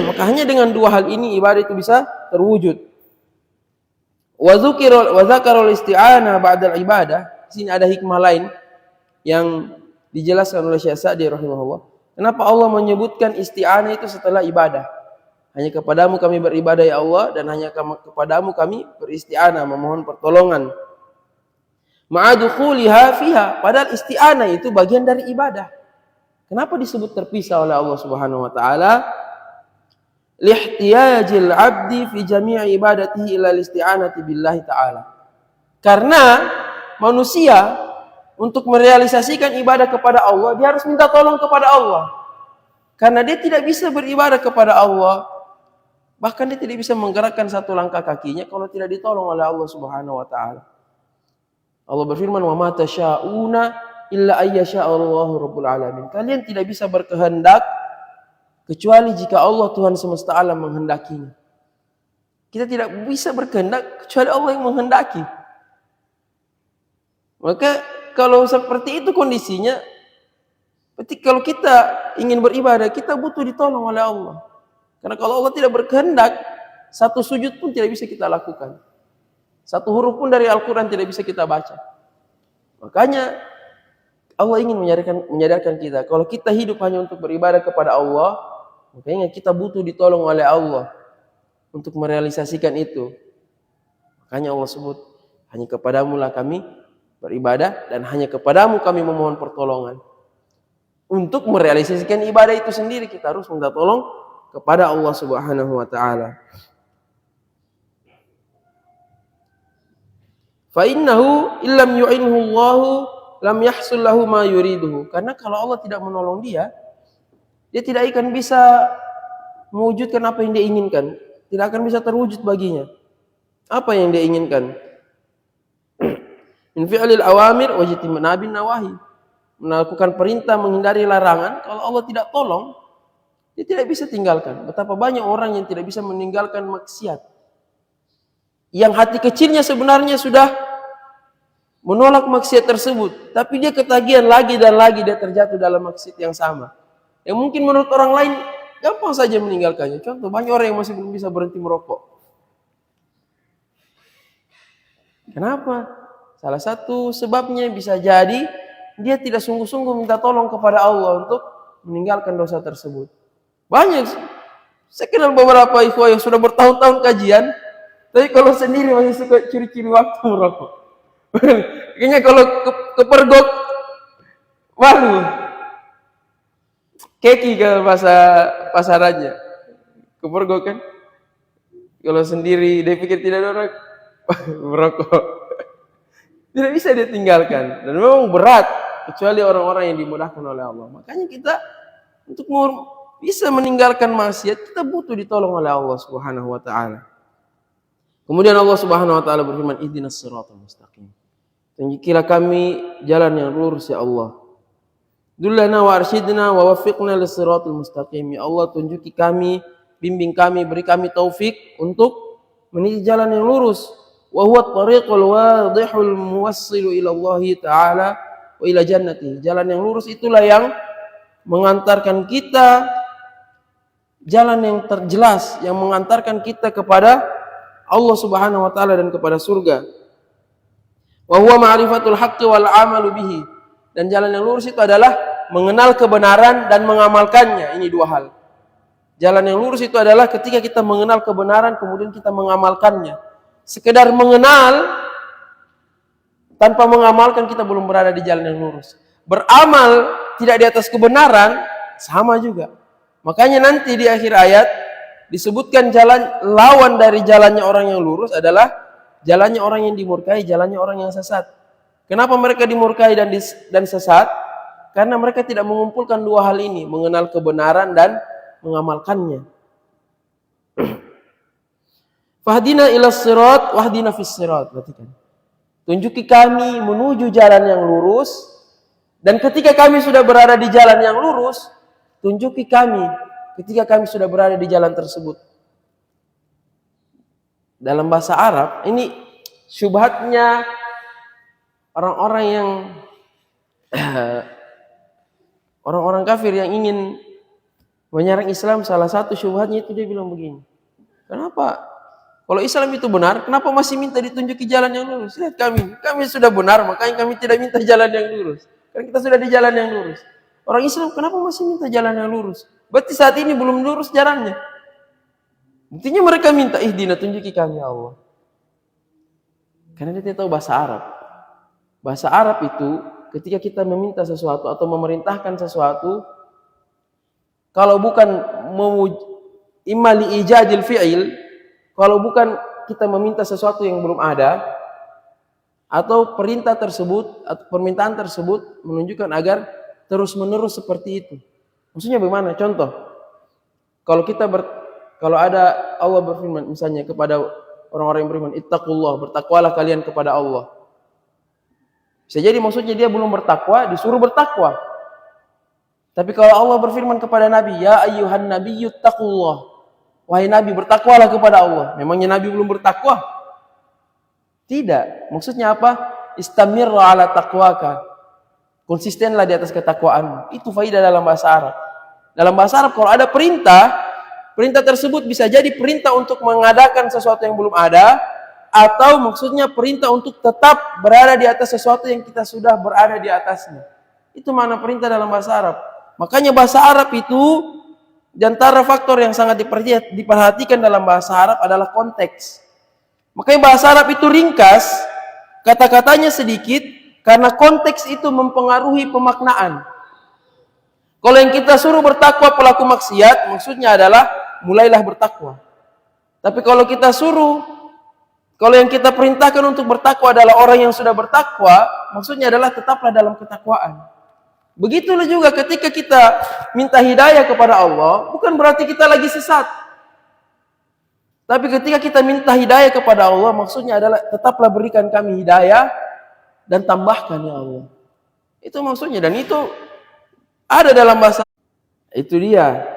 Maka hanya dengan dua hal ini ibadah itu bisa terwujud. Wa dzakarul isti'anah ba'dal ibadah. Di sini ada hikmah lain yang dijelaskan oleh Syekh Sa'di rahimahullah. Kenapa Allah menyebutkan isti'anah itu setelah ibadah? Hanya kepadamu kami beribadah ya Allah, dan hanya kepadamu kami beristi'anah, memohon pertolongan. Ma'adukhuliha fiha, padahal isti'anah itu bagian dari ibadah. Kenapa disebut terpisah oleh Allah Subhanahu wa taala? Lihtiyajil 'abdi fi jami'i ibadatihi ila isti'anati billahi ta'ala. Karena manusia untuk merealisasikan ibadah kepada Allah, dia harus minta tolong kepada Allah. Karena dia tidak bisa beribadah kepada Allah, bahkan dia tidak bisa menggerakkan satu langkah kakinya kalau tidak ditolong oleh Allah Subhanahu wa taala. Allah berfirman, "Wa ma tasyauna illa ayyasha Allahu rabbul alamin." Kalian tidak bisa berkehendak kecuali jika Allah Tuhan semesta alam menghendakinya. Kita tidak bisa berkehendak kecuali Allah yang menghendaki. Maka kalau seperti itu kondisinya, berarti kalau kita ingin beribadah, kita butuh ditolong oleh Allah. Karena kalau Allah tidak berkehendak, satu sujud pun tidak bisa kita lakukan. Satu huruf pun dari Al-Quran tidak bisa kita baca. Makanya Allah ingin menyadarkan kita, kalau kita hidup hanya untuk beribadah kepada Allah, makanya kita butuh ditolong oleh Allah untuk merealisasikan itu. Makanya Allah sebut, hanya kepadamu lah kami beribadah, dan hanya kepadamu kami memohon pertolongan. Untuk merealisasikan ibadah itu sendiri, kita harus minta tolong kepada Allah Subhanahu wa taala. Fa innahu illam yu'inhu Allahu lam yahsul lahu ma yuriduhu. Karena kalau Allah tidak menolong dia tidak akan bisa mewujudkan apa yang dia inginkan. Tidak akan bisa terwujud baginya apa yang dia inginkan. Min fi'lil awamir wa jitinabin nawahi. Melakukan perintah, menghindari larangan. Kalau Allah tidak tolong, dia tidak bisa tinggalkan. Betapa banyak orang yang tidak bisa meninggalkan maksiat, yang hati kecilnya sebenarnya sudah menolak maksiat tersebut, tapi dia ketagihan lagi dan lagi, dia terjatuh dalam maksiat yang sama, yang mungkin menurut orang lain gampang saja meninggalkannya. Contoh, banyak orang yang masih belum bisa berhenti merokok. Kenapa? Salah satu sebabnya bisa jadi dia tidak sungguh-sungguh minta tolong kepada Allah untuk meninggalkan dosa tersebut. Banyak, saya kenal beberapa ikhwah yang sudah bertahun-tahun kajian, tapi kalau sendiri masih suka curi-curi waktu merokok. Kayaknya kalau kepergok malu. Keki kalau bahasa pasarannya. Kepergok kan. Kalau sendiri dia pikir tidak ada orang merokok. Tidak bisa dia tinggalkan. Dan memang berat, kecuali orang-orang yang dimudahkan oleh Allah. Makanya kita untuk bisa meninggalkan maksiat, kita butuh ditolong oleh Allah Subhanahu wa taala. Kemudian Allah Subhanahu wa taala berfirman, "Ihdinas siratal mustaqim." Tunjukilah kami jalan yang lurus ya Allah. Dullana wa arsyidna wa waffiqna lis-siratal mustaqim. Ya Allah, tunjuki kami, bimbing kami, beri kami taufik untuk menuju jalan yang lurus. Wa huwa at-tariqul wadihul muwassilu ila Allah taala wa ila jannati. Jalan yang lurus itulah yang mengantarkan kita, jalan yang terjelas yang mengantarkan kita kepada Allah Subhanahu wa taala dan kepada surga. Wa huwa ma'rifatul haqqi wal 'amalu bihi. Dan jalan yang lurus itu adalah mengenal kebenaran dan mengamalkannya. Ini dua hal. Jalan yang lurus itu adalah ketika kita mengenal kebenaran kemudian kita mengamalkannya. Sekedar mengenal tanpa mengamalkan, kita belum berada di jalan yang lurus. Beramal tidak di atas kebenaran sama juga. Makanya nanti di akhir ayat disebutkan jalan lawan dari jalannya orang yang lurus adalah jalannya orang yang dimurkai, jalannya orang yang sesat. Kenapa mereka dimurkai dan sesat? Karena mereka tidak mengumpulkan dua hal ini, mengenal kebenaran dan mengamalkannya. Fahdina ilas sirat wahdina fis sirat. Perhatikan. Tunjuki kami menuju jalan yang lurus, dan ketika kami sudah berada di jalan yang lurus, tunjuki kami ketika kami sudah berada di jalan tersebut. Dalam bahasa Arab, ini syubhatnya orang-orang yang orang-orang kafir yang ingin menyerang Islam. Salah satu syubhatnya itu dia bilang begini, kenapa kalau Islam itu benar, kenapa masih minta ditunjuki jalan yang lurus? Lihat kami sudah benar, makanya kami tidak minta jalan yang lurus. Karena kita sudah di jalan yang lurus. Orang Islam kenapa masih minta jalan yang lurus? Berarti saat ini belum lurus jalannya. Intinya mereka minta, ihdina, tunjuki kami ya Allah. Karena dia tidak tahu bahasa Arab. Bahasa Arab itu ketika kita meminta sesuatu atau memerintahkan sesuatu, kalau bukan imali ijadil fi'il, kalau bukan kita meminta sesuatu yang belum ada, atau perintah tersebut atau permintaan tersebut menunjukkan agar terus-menerus seperti itu. Maksudnya bagaimana? Contoh, kalau ada Allah berfirman misalnya kepada orang-orang yang beriman, ittaqullah, bertakwalah kalian kepada Allah. Bisa jadi maksudnya dia belum bertakwa, disuruh bertakwa. Tapi kalau Allah berfirman kepada Nabi, ya ayyuhan nabiyyu ittaqullah, wahai Nabi, bertakwalah kepada Allah. Memangnya Nabi belum bertakwa? Tidak. Maksudnya apa? Istamirra ala taqwaka. Konsistenlah di atas ketakwaan. Itu faidah dalam bahasa Arab. Dalam bahasa Arab kalau ada perintah, perintah tersebut bisa jadi perintah untuk mengadakan sesuatu yang belum ada, atau maksudnya perintah untuk tetap berada di atas sesuatu yang kita sudah berada di atasnya. Itu makna perintah dalam bahasa Arab. Makanya bahasa Arab itu, di antara faktor yang sangat diperhatikan dalam bahasa Arab adalah konteks. Makanya bahasa Arab itu ringkas, kata-katanya sedikit, karena konteks itu mempengaruhi pemaknaan. Kalau yang kita suruh bertakwa pelaku maksiat, maksudnya adalah mulailah bertakwa. Tapi kalau yang kita perintahkan untuk bertakwa adalah orang yang sudah bertakwa, maksudnya adalah tetaplah dalam ketakwaan. Begitulah juga ketika kita minta hidayah kepada Allah, bukan berarti kita lagi sesat. Tapi ketika kita minta hidayah kepada Allah, maksudnya adalah tetaplah berikan kami hidayah dan tambahkan ya Allah. Itu maksudnya, dan itu ada dalam bahasa. Itu dia.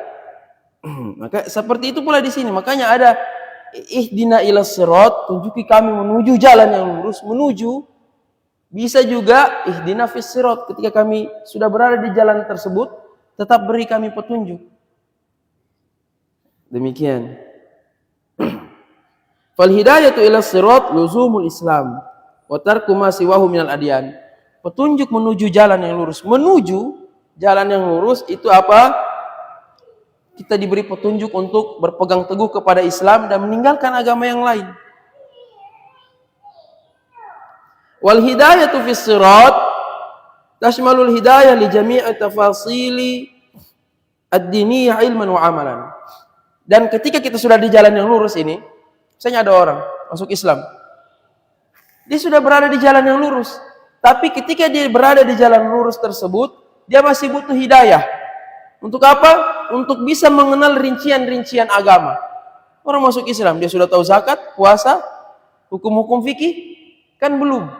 Maka seperti itu pula di sini. Makanya ada ihdina ilas sirat, tunjuki kami menuju jalan yang lurus, menuju. Bisa juga ihdina fis sirat, ketika kami sudah berada di jalan tersebut, tetap beri kami petunjuk. Demikian. Fal hidayatu ilas sirat luzumul Islam wa tarku ma siwahu minal adyan. Petunjuk menuju jalan yang lurus. Menuju jalan yang lurus itu apa? Kita diberi petunjuk untuk berpegang teguh kepada Islam dan meninggalkan agama yang lain. Wal hidayatu fis sirat tashmalul hidayah li jami'i tafasili ad-diniyah ilman wa amalan. Dan ketika kita sudah di jalan yang lurus ini, misalnya ada orang masuk Islam, dia sudah berada di jalan yang lurus, tapi ketika dia berada di jalan lurus tersebut, dia masih butuh hidayah. Untuk apa? Untuk bisa mengenal rincian-rincian agama. Orang masuk Islam, dia sudah tahu zakat, puasa, hukum-hukum fikih, kan belum.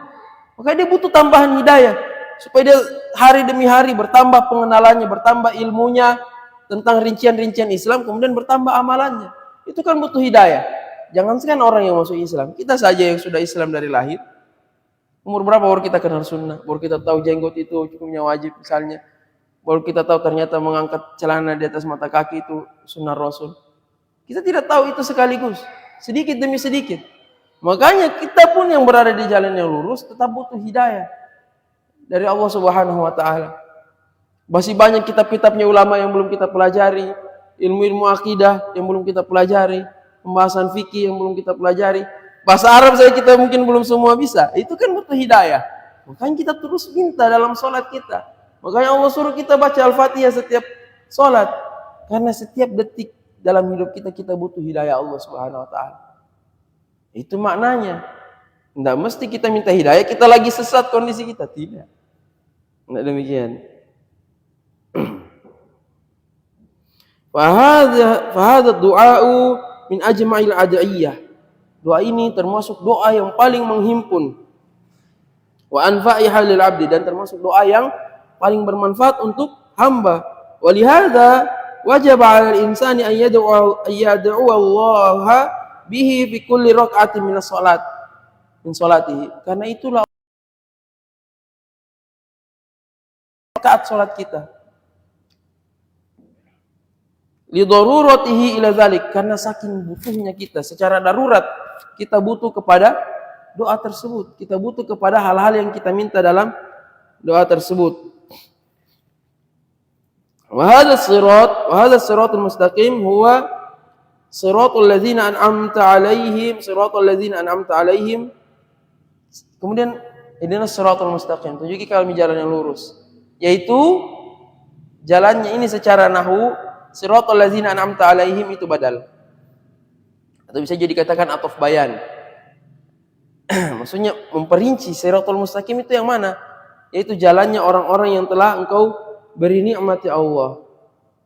Maka dia butuh tambahan hidayah, supaya dia hari demi hari bertambah pengenalannya, bertambah ilmunya tentang rincian-rincian Islam, kemudian bertambah amalannya. Itu kan butuh hidayah. Jangan sekan orang yang masuk Islam, kita saja yang sudah Islam dari lahir, umur berapa baru kita kenal sunnah, baru kita tahu jenggot itu hukumnya wajib misalnya, baru kita tahu ternyata mengangkat celana di atas mata kaki itu sunnah Rasul. Kita tidak tahu itu sekaligus, sedikit demi sedikit. Makanya kita pun yang berada di jalan yang lurus tetap butuh hidayah dari Allah Subhanahu wa taala. Masih banyak kitab-kitabnya ulama yang belum kita pelajari, ilmu-ilmu akidah yang belum kita pelajari, pembahasan fikih yang belum kita pelajari. Bahasa Arab saya kita mungkin belum semua bisa. Itu kan butuh hidayah. Makanya kita terus minta dalam sholat kita. Makanya Allah suruh kita baca Al-Fatihah setiap sholat. Karena setiap detik dalam hidup kita butuh hidayah Allah Subhanahu wa taala. Itu maknanya. Tidak mesti kita minta hidayah kita lagi sesat kondisi kita, tidak. Tidak demikian. Fahadha du'a'u min ajma'il ad'iyah. Doa ini termasuk doa yang paling menghimpun. Wa anfa'iha lil 'abdi, dan termasuk doa yang paling bermanfaat untuk hamba. Walihada wajib 'alal insani an yad'u Allah bihi fi kulli rak'atin min salatihi. Karena itulah rakaat salat kita. Li daruratihi ila dzalik, karena saking butuhnya kita secara darurat kita butuh kepada doa tersebut. Kita butuh kepada hal-hal yang kita minta dalam doa tersebut. Wa hadha as-siratul mustaqim huwa siratul ladzina an'amta 'alaihim. Kemudian ihdinas siratal mustaqim, tunjuki kami jalan yang lurus. Yaitu jalannya ini secara nahwu siratal ladzina an'amta 'alaihim itu badal. Atau bisa jadi dikatakan ataf bayan. Maksudnya memperinci siratal mustaqim itu yang mana? Yaitu jalannya orang-orang yang telah engkau beri nikmat ya Allah.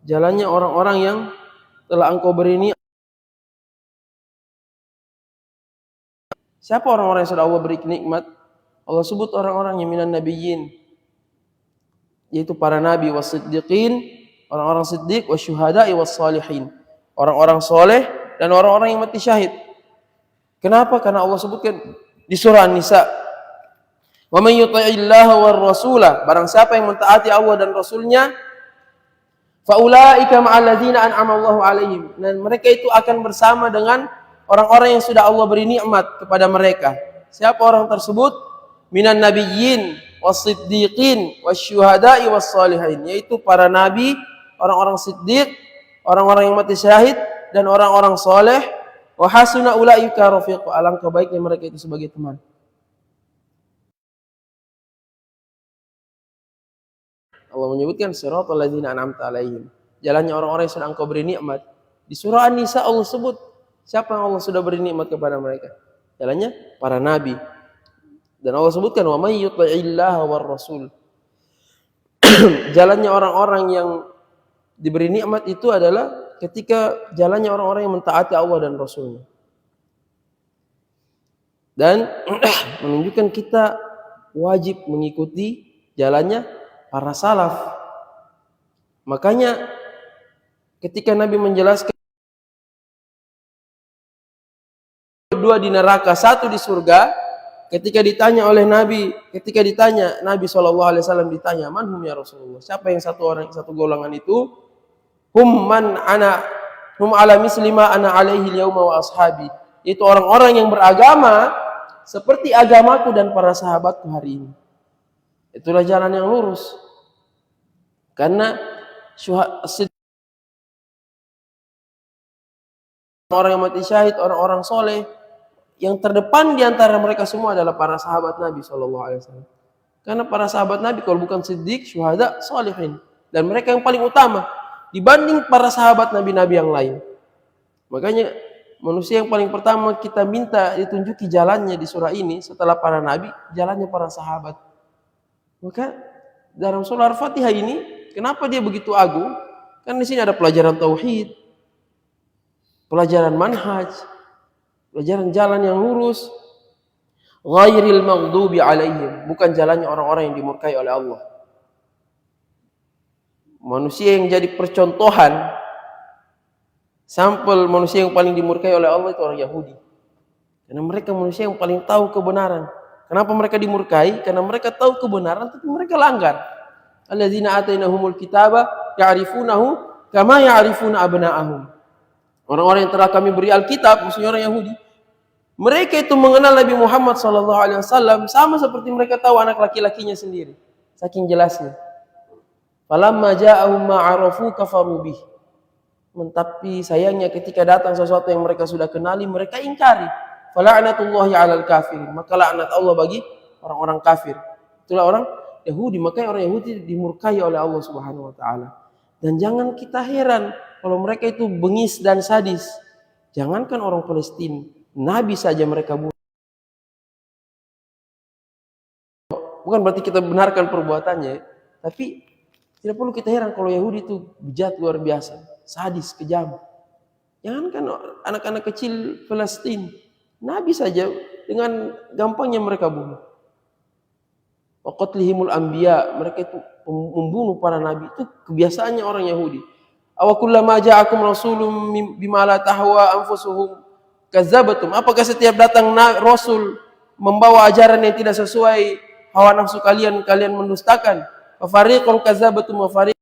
Jalannya orang-orang yang telah engkau beri nikmat. Siapa orang-orang yang sudah Allah beri nikmat? Allah sebut orang-orang yang minan nabiyyin, yaitu para nabi, was-siddiqin, orang-orang siddiq, wasyuhada'i was-salihin, orang-orang soleh dan orang-orang yang mati syahid. Kenapa? Karena Allah sebutkan di surah An-Nisa, wa may yuti'illaha war rasulah, barang siapa yang mentaati Allah dan Rasulnya, fa ulaika ma'al ladzina an'ama Allahu 'alaihim, dan mereka itu akan bersama dengan orang-orang yang sudah Allah beri nikmat kepada mereka. Siapa orang tersebut? Minan nabiyyin was-siddiqin wasyuhada'i was-salihin, yaitu para nabi, orang-orang siddiq, orang-orang yang mati syahid dan orang-orang soleh. Wa hasuna ulaika rafiqa, alangkah baiknya mereka itu sebagai teman. Allah menyebutkan siratal ladzina an'amta 'alaihim, jalannya orang-orang yang sudah engkau beri nikmat. Di surah An-Nisa Allah sebut siapa yang Allah sudah beri nikmat kepada mereka? Jalannya para nabi. Dan Allah sebutkan wa may yuti'illaha war rasul. Jalannya orang-orang yang diberi nikmat itu adalah ketika jalannya orang-orang yang mentaati Allah dan Rasulnya. Dan menunjukkan kita wajib mengikuti jalannya para salaf. Makanya ketika Nabi menjelaskan dua di neraka, satu di surga, ketika ditanya Nabi SAW ditanya, man hum ya Rasulullah, siapa yang satu golongan itu? Hum ala mislima ana alaihi yauma wa ashabi, itu orang-orang yang beragama seperti agamaku dan para sahabatku hari ini. Itulah jalan yang lurus. Karena orang yang mati syahid, orang-orang soleh, yang terdepan di antara mereka semua adalah para sahabat Nabi SAW. Karena para sahabat Nabi kalau bukan siddiq, syuhada, salihin, dan mereka yang paling utama dibanding para sahabat Nabi-Nabi yang lain. Makanya manusia yang paling pertama kita minta ditunjuki jalannya di surah ini setelah para nabi, jalannya para sahabat. Maka dalam surah Al-Fatihah ini, kenapa dia begitu agung? Kan di sini ada pelajaran tauhid, pelajaran manhaj, pelajaran jalan yang lurus. Ghairil maghdubi alaihim, bukan jalannya orang-orang yang dimurkai oleh Allah. Manusia yang jadi percontohan, sampel manusia yang paling dimurkai oleh Allah itu orang Yahudi. Karena mereka manusia yang paling tahu kebenaran. Kenapa mereka dimurkai? Karena mereka tahu kebenaran tapi mereka langgar. Alladzina atainahumul kitaba ya'rifunahu kama ya'rifuna abna'ahum. Orang-orang yang telah kami beri Alkitab, maksudnya orang Yahudi, mereka itu mengenal Nabi Muhammad SAW sama seperti mereka tahu anak laki-lakinya sendiri. Saking jelasnya. Falamma ja'ahum ma'arafu kafaru bih. Tapi sayangnya ketika datang sesuatu yang mereka sudah kenali, mereka ingkari. Fala'natullahi 'alal kafirin. Maka laknat Allah bagi orang-orang kafir. Itulah orang Yahudi. Makanya orang Yahudi dimurkai oleh Allah Subhanahu wa taala. Dan jangan kita heran kalau mereka itu bengis dan sadis. Jangankan orang Palestina, Nabi saja mereka bunuh. Bukan berarti kita benarkan perbuatannya, tapi tidak perlu kita heran kalau Yahudi itu bejat luar biasa, sadis, kejam. Jangankan anak-anak kecil Palestina, Nabi saja dengan gampangnya mereka bunuh. Wa qatlihimul anbiya, mereka itu membunuh para nabi, itu kebiasaannya orang Yahudi. Aw kullama ja'akum rasulun bima la tahwa anfusuhum kazzabatum. Apakah setiap datang rasul membawa ajaran yang tidak sesuai hawa nafsu kalian, kalian mendustakan? Wa fariqun kazzabatum wa fariq.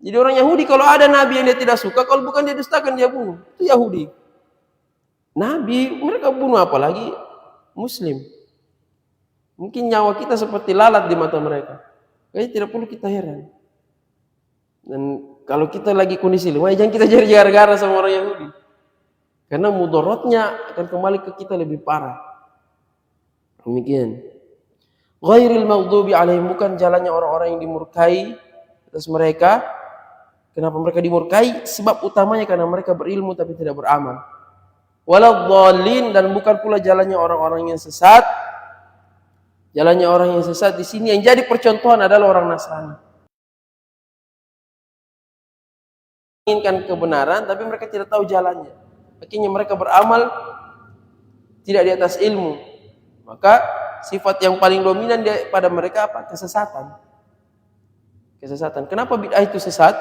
Jadi orang Yahudi kalau ada nabi yang dia tidak suka, kalau bukan dia dustakan dia bunuh. Itu Yahudi. Nabi mereka bunuh, apalagi Muslim. Mungkin nyawa kita seperti lalat di mata mereka. Jadi tidak perlu kita heran. Dan kalau kita lagi kondisi lemah, jangan kita jadi gara-gara sama orang Yahudi. Karena mudaratnya akan kembali ke kita lebih parah. Demikian. Ghairil maghdubi alaihim, bukan jalannya orang-orang yang dimurkai atas mereka. Kenapa mereka dimurkai? Sebab utamanya karena mereka berilmu tapi tidak beramal. Waladhdallin, dan bukan pula jalannya orang-orang yang sesat. Jalannya orang yang sesat di sini yang jadi percontohan adalah orang Nasrani. Inginkan kebenaran tapi mereka tidak tahu jalannya. Akhirnya mereka beramal tidak di atas ilmu. Maka sifat yang paling dominan pada mereka apa? Kesesatan. Kesesatan. Kenapa bid'ah itu sesat?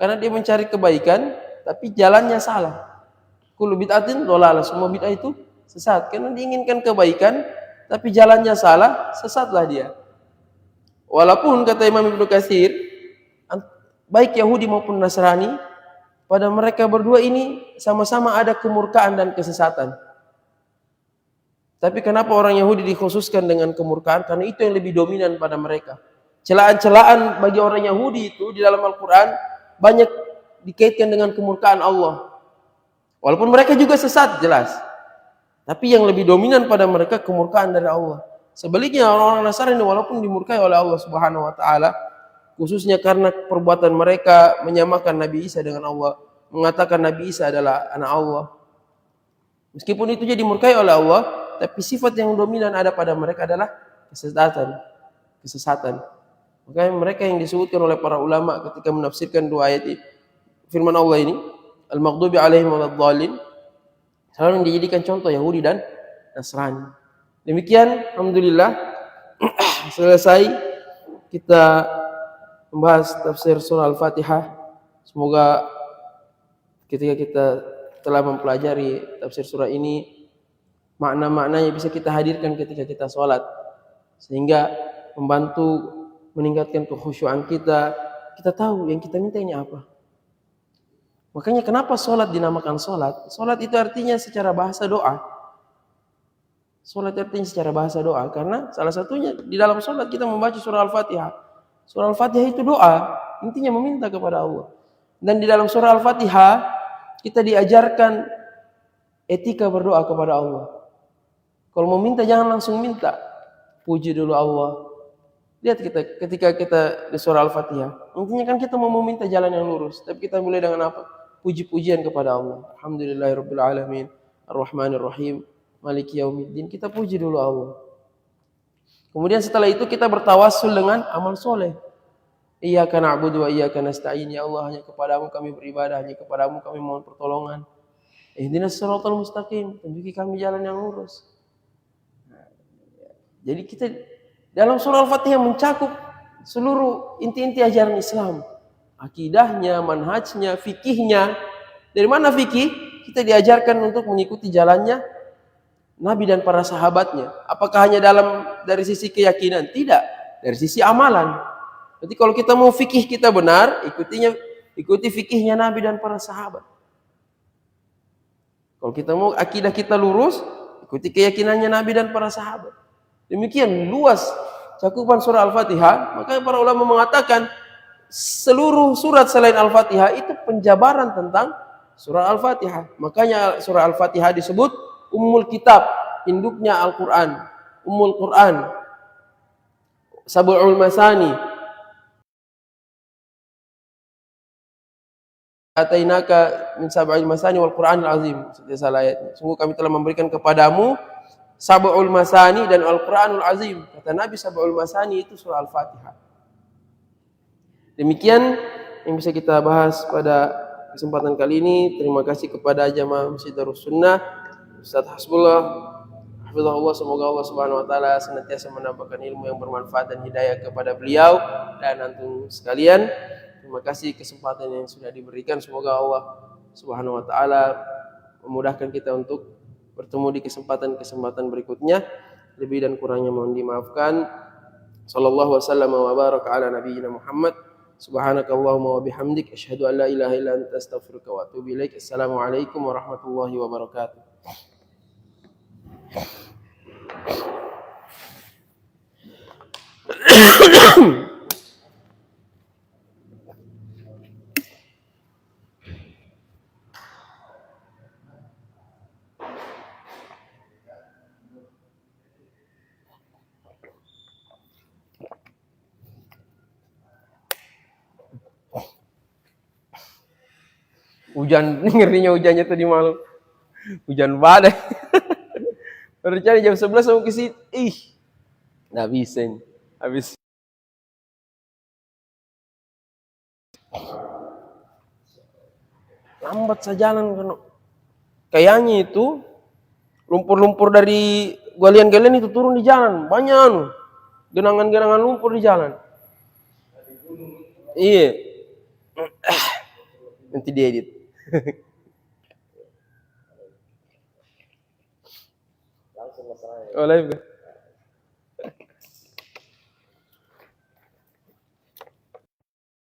Karena dia mencari kebaikan tapi jalannya salah. Kullu bid'atin dhalalah, semua bid'ah itu sesat. Karena diinginkan kebaikan tapi jalannya salah, sesatlah dia. Walaupun kata Imam Ibnu Katsir, baik Yahudi maupun Nasrani, pada mereka berdua ini sama-sama ada kemurkaan dan kesesatan. Tapi kenapa orang Yahudi dikhususkan dengan kemurkaan? Karena itu yang lebih dominan pada mereka. Celaan-celaan bagi orang Yahudi itu di dalam Al-Quran banyak dikaitkan dengan kemurkaan Allah. Walaupun mereka juga sesat, jelas. Tapi yang lebih dominan pada mereka kemurkaan dari Allah. Sebaliknya orang-orang Nasrani walaupun dimurkai oleh Allah Subhanahu wa taala, khususnya karena perbuatan mereka menyamakan Nabi Isa dengan Allah, mengatakan Nabi Isa adalah anak Allah. Meskipun itu jadi dimurkai oleh Allah, tapi sifat yang dominan ada pada mereka adalah kesesatan. Makanya mereka yang disebutkan oleh para ulama ketika menafsirkan dua ayat firman Allah ini, al-maghdubi alaihim waladhdallin, selalu dijadikan contoh Yahudi dan Nasrani. Demikian, alhamdulillah selesai kita membahas tafsir surah Al-Fatihah. Semoga ketika kita telah mempelajari tafsir surah ini, makna-maknanya bisa kita hadirkan ketika kita sholat, sehingga membantu meningkatkan kekhusyuan kita. Kita tahu yang kita minta ini apa. Makanya kenapa sholat dinamakan sholat? Sholat itu artinya secara bahasa doa. Sholat artinya secara bahasa doa. Karena salah satunya di dalam sholat kita membaca surah Al-Fatihah. Surah Al-Fatihah itu doa. Intinya meminta kepada Allah. Dan di dalam surah Al-Fatihah kita diajarkan etika berdoa kepada Allah. Kalau mau minta jangan langsung minta. Puji dulu Allah. Lihat kita ketika kita di surah Al-Fatihah. Intinya kan kita mau meminta jalan yang lurus. Tapi kita mulai dengan apa? Puji-pujian kepada Allah. Alhamdulillahirabbil alamin, Ar-Rahmanir Rahim, Maliki Yaumiddin. Kita puji dulu Allah. Kemudian setelah itu kita bertawassul dengan amal soleh. Iyyaka na'budu wa iyyaka nasta'in. Ya Allah, hanya kepadamu kami beribadah, hanya kepadamu kami mohon pertolongan. Ihdinas siratal mustaqim, tunjuki kami jalan yang lurus. Jadi kita dalam surah Al-Fatihah mencakup seluruh inti-inti ajaran Islam. Akidahnya, manhajnya, fikihnya. Dari mana fikih? Kita diajarkan untuk mengikuti jalannya Nabi dan para sahabatnya. Apakah hanya dari sisi keyakinan? Tidak. Dari sisi amalan. Jadi kalau kita mau fikih kita benar, ikuti fikihnya Nabi dan para sahabat. Kalau kita mau akidah kita lurus, ikuti keyakinannya Nabi dan para sahabat. Demikian luas cakupan surah Al-Fatihah. Makanya para ulama mengatakan seluruh surat selain Al-Fatihah itu penjabaran tentang surah Al-Fatihah. Makanya surah Al-Fatihah disebut Ummul Kitab, induknya Al-Quran, Ummul Quran, Sab'ul Masani. atainaka min sab'il masani wal Qur'anil azim. Salah ayatnya. Sungguh kami telah memberikan kepadamu sab'ul masani dan Al-Qur'anul azim. Kata Nabi sab'ul masani itu surah Al-Fatihah. Demikian yang bisa kita bahas pada kesempatan kali ini. Terima kasih kepada jamaah Masjid Darus Sunnah, Ustaz Hasbullah, hafizahullah, semoga Allah Subhanahu wa taala senantiasa menambahkan ilmu yang bermanfaat dan hidayah kepada beliau dan antum sekalian. Terima kasih kesempatan yang sudah diberikan. Semoga Allah Subhanahu wa taala memudahkan kita untuk bertemu di kesempatan-kesempatan berikutnya. Lebih dan kurangnya mohon dimaafkan. Sallallahu wasallam wa baraka ala nabiyyina Muhammad. Subhanakallahumma wa bihamdik asyhadu an la ilaha illa anta astaghfiruka wa atubu ilaik. Assalamualaikum warahmatullahi wabarakatuh. Hujan, ngerinya hujannya tadi malam. Hujan badai. Baru cari jam 11 mau ke situ. Nggak bisa ini. Habis. Lambat saja jalan kan. Kayaknya itu lumpur-lumpur dari galian-galian itu turun di jalan. Banyak genangan-genangan lumpur di jalan. Iya. Nanti diedit. Oh, live.